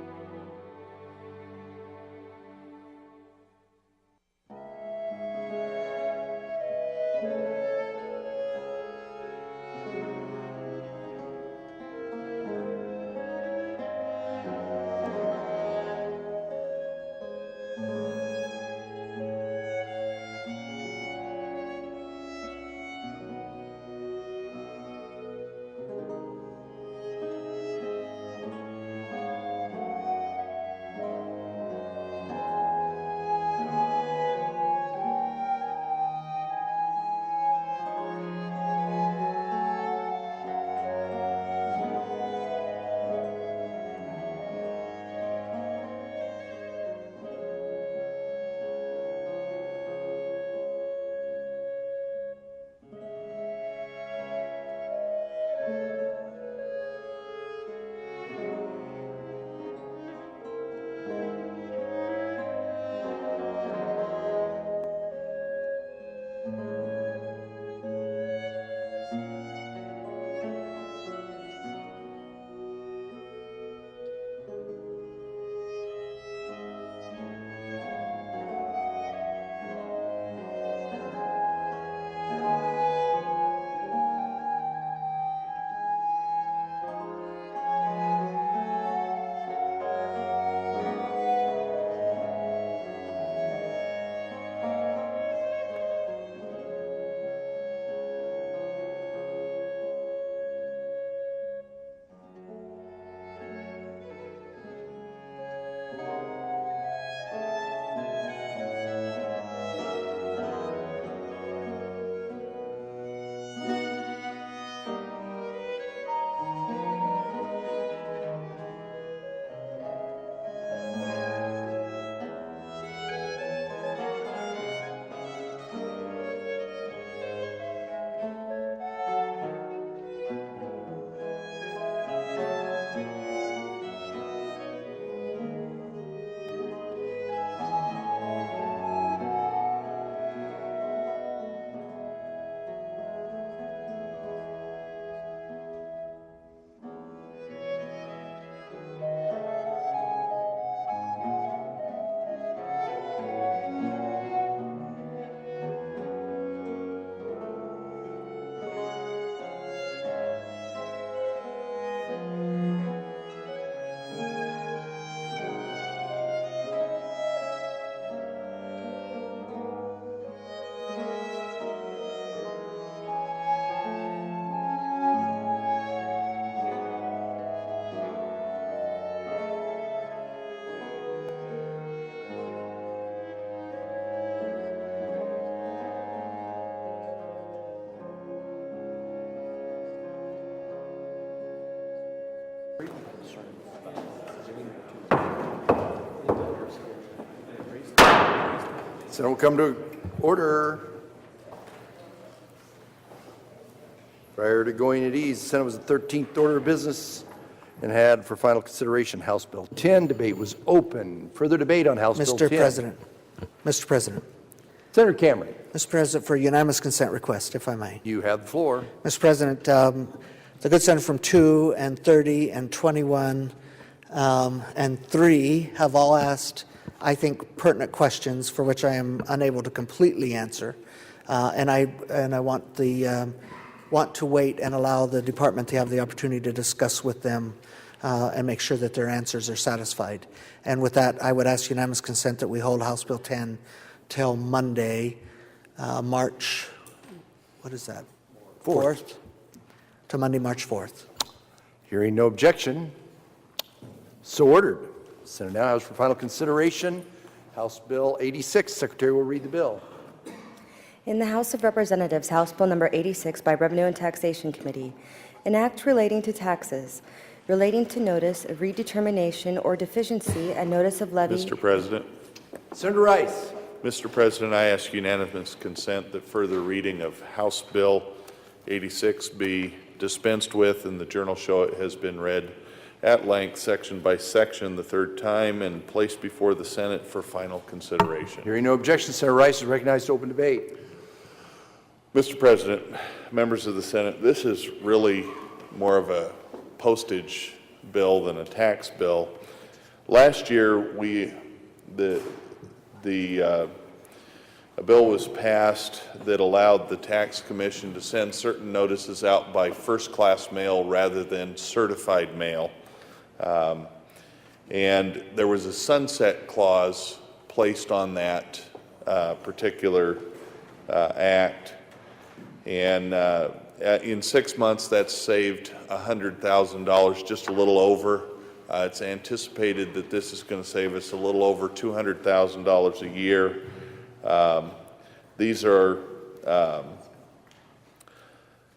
Senate will come to order. Prior to going at ease, the Senate was the 13th order of business and had for final consideration House Bill 10. Debate was open. Further debate on House Bill 10. Mr. President. Senator Cameron. Mr. President, for unanimous consent request, if I may. You have the floor. Mr. President, the good senator from 2 and 30 and 21 and 3 have all asked, I think, pertinent questions for which I am unable to completely answer, and I want to wait and allow the department to have the opportunity to discuss with them and make sure that their answers are satisfied. And with that, I would ask unanimous consent that we hold House Bill 10 till Monday, March, what is that? 4th? To Monday, March 4th. Hearing no objection, so ordered. Senate now has for final consideration House Bill 86. Secretary will read the bill. In the House of Representatives, House Bill Number 86 by Revenue and Taxation Committee, an act relating to taxes, relating to notice of redetermination or deficiency and notice of levy. Mr. President. Senator Rice. Mr. President, I ask unanimous consent that further reading of House Bill 86 be dispensed with, and the journal show it has been read at length, section by section, the third time, and placed before the Senate for final consideration. Hearing no objection, Senator Rice is recognized to open debate. Mr. President, members of the Senate, this is really more of a postage bill than a tax bill. Last year, a bill was passed that allowed the Tax Commission to send certain notices out by first-class mail rather than certified mail. And there was a sunset clause placed on that particular act. And in 6 months, that's saved $100,000, just a little over. It's anticipated that this is going to save us a little over $200,000 a year. These are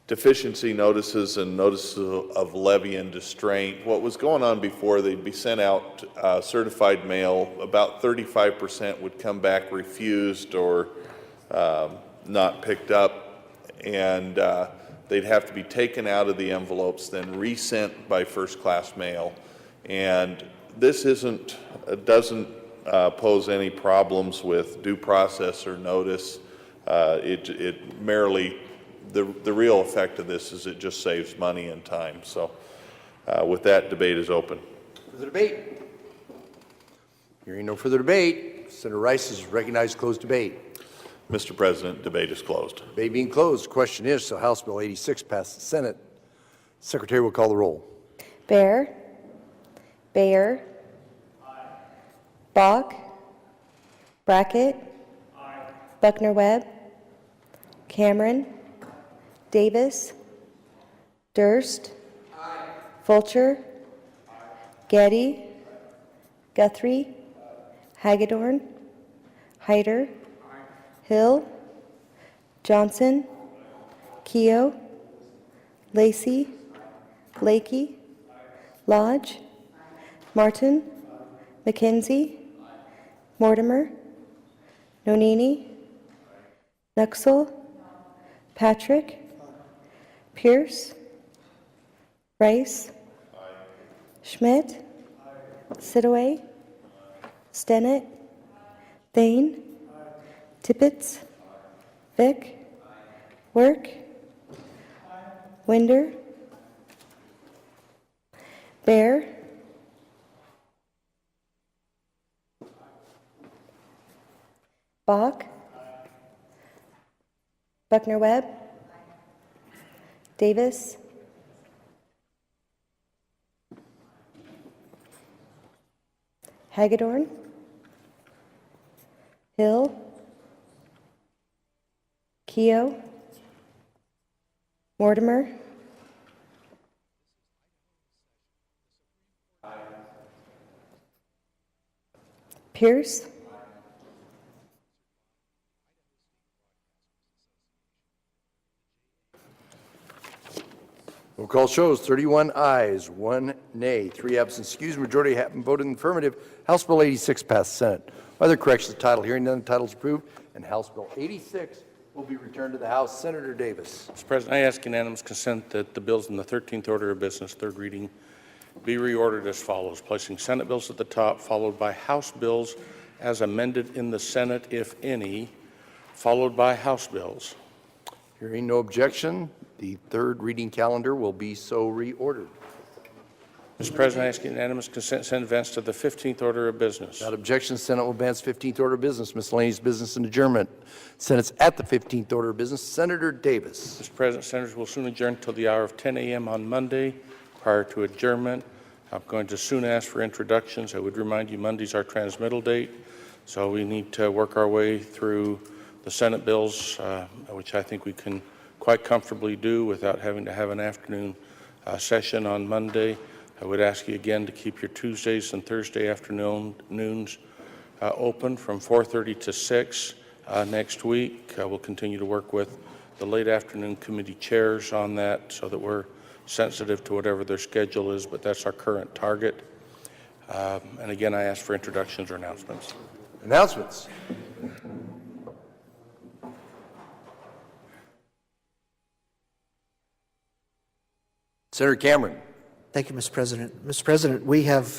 deficiency notices and notices of levy and distraint. What was going on before, they'd be sent out certified mail. About 35% would come back refused or not picked up, and they'd have to be taken out of the envelopes, then resent by first-class mail. And this doesn't pose any problems with due process or notice. It merely, the real effect of this is it just saves money and time. So with that, debate is open. Further debate? Hearing no further debate, Senator Rice is recognized to close debate. Mr. President, debate is closed. Debate being closed, the question is, so House Bill 86 passed the Senate. Secretary will call the roll. Baer. Bayer. Bach. Brackett. Buckner-Webb. Cameron. Davis. Durst. Fulcher. Getty. Guthrie. Hagedorn. Hyder. Hill. Johnson. Keogh. Lacey. Blakey. Lodge. Martin. McKenzie. Mortimer. Nonini. Nuxel. Patrick. Pierce. Rice. Schmidt. Sidaway. Stennett. Thane. Tippett. Vick. Work. Winder. Bear. Bach. Buckner-Webb. Davis. Hagedorn. Hill. Keogh. Mortimer. Pierce. Roll call shows 31 ayes, 1 nay, 3 absent excused. Majority have voted in the affirmative. House Bill 86 passed the Senate. Other corrections to the title, hearing none, the title is approved, and House Bill 86 will be returned to the House. Senator Davis. Mr. President, I ask unanimous consent that the bills in the 13th order of business, third reading, be reordered as follows, placing Senate bills at the top, followed by House bills as amended in the Senate, if any, followed by House bills. Hearing no objection, the third reading calendar will be so reordered. Mr. President, I ask unanimous consent to send advance to the 15th order of business. Without objection, Senate will advance 15th order of business, miscellaneous business and adjournment. Senate's at the 15th order of business. Senator Davis. Mr. President, senators will soon adjourn until the hour of 10 a.m. on Monday prior to adjournment. I'm going to soon ask for introductions. I would remind you Monday's our transmittal date, so we need to work our way through the Senate bills, which I think we can quite comfortably do without having to have an afternoon session on Monday. I would ask you again to keep your Tuesdays and Thursday afternoons open from 4:30 to 6 next week. We'll continue to work with the late afternoon committee chairs on that so that we're sensitive to whatever their schedule is, but that's our current target. And again, I ask for introductions or announcements. Announcements. Senator Cameron. Thank you, Mr. President. Mr. President, we have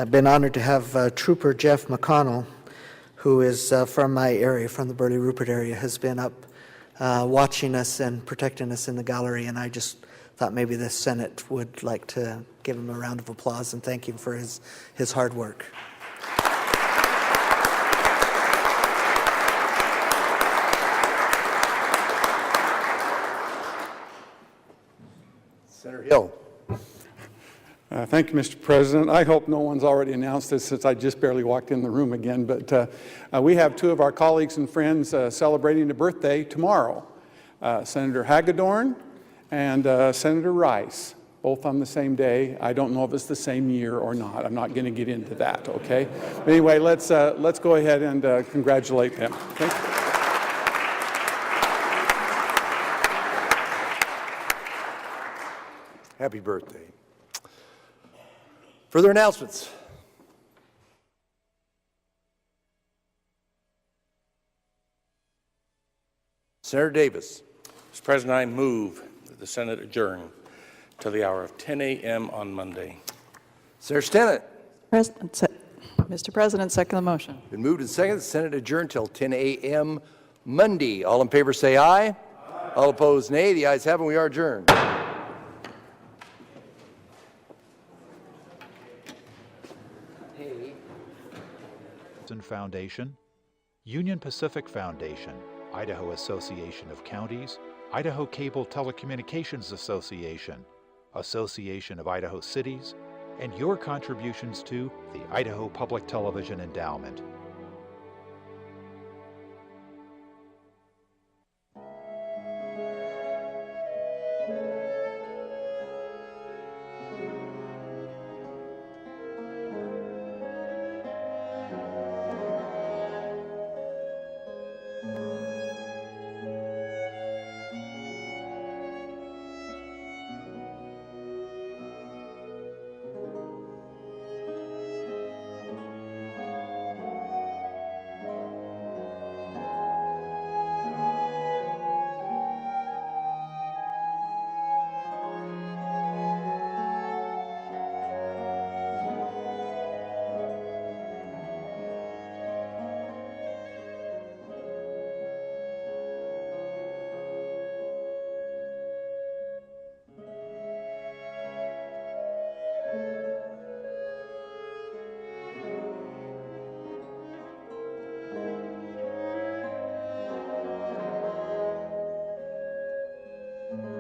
been honored to have Trooper Jeff McConnell, who is from my area, from the Burley Rupert area, has been up watching us and protecting us in the gallery, and I just thought maybe the Senate would like to give him a round of applause and thank him for his hard work. Senator Hill. Thank you, Mr. President. I hope no one's already announced this since I just barely walked in the room again, but we have two of our colleagues and friends celebrating a birthday tomorrow, Senator Hagedorn and Senator Rice, both on the same day. I don't know if it's the same year or not. I'm not going to get into that, okay? But anyway, let's go ahead and congratulate them. Thank you. Happy birthday. Further announcements? Senator Davis. Mr. President, I move that the Senate adjourn till the hour of 10 a.m. on Monday. Senator Stinnett. Mr. President, second the motion. Been moved and seconded. The Senate adjourn till 10 a.m. Monday. All in favor say aye. Aye. All opposed nay. The ayes have it. We are adjourned. Foundation, Union Pacific Foundation, Idaho Association of Counties, Idaho Cable Telecommunications Association, Association of Idaho Cities, and your contributions to the Idaho Public Television Endowment.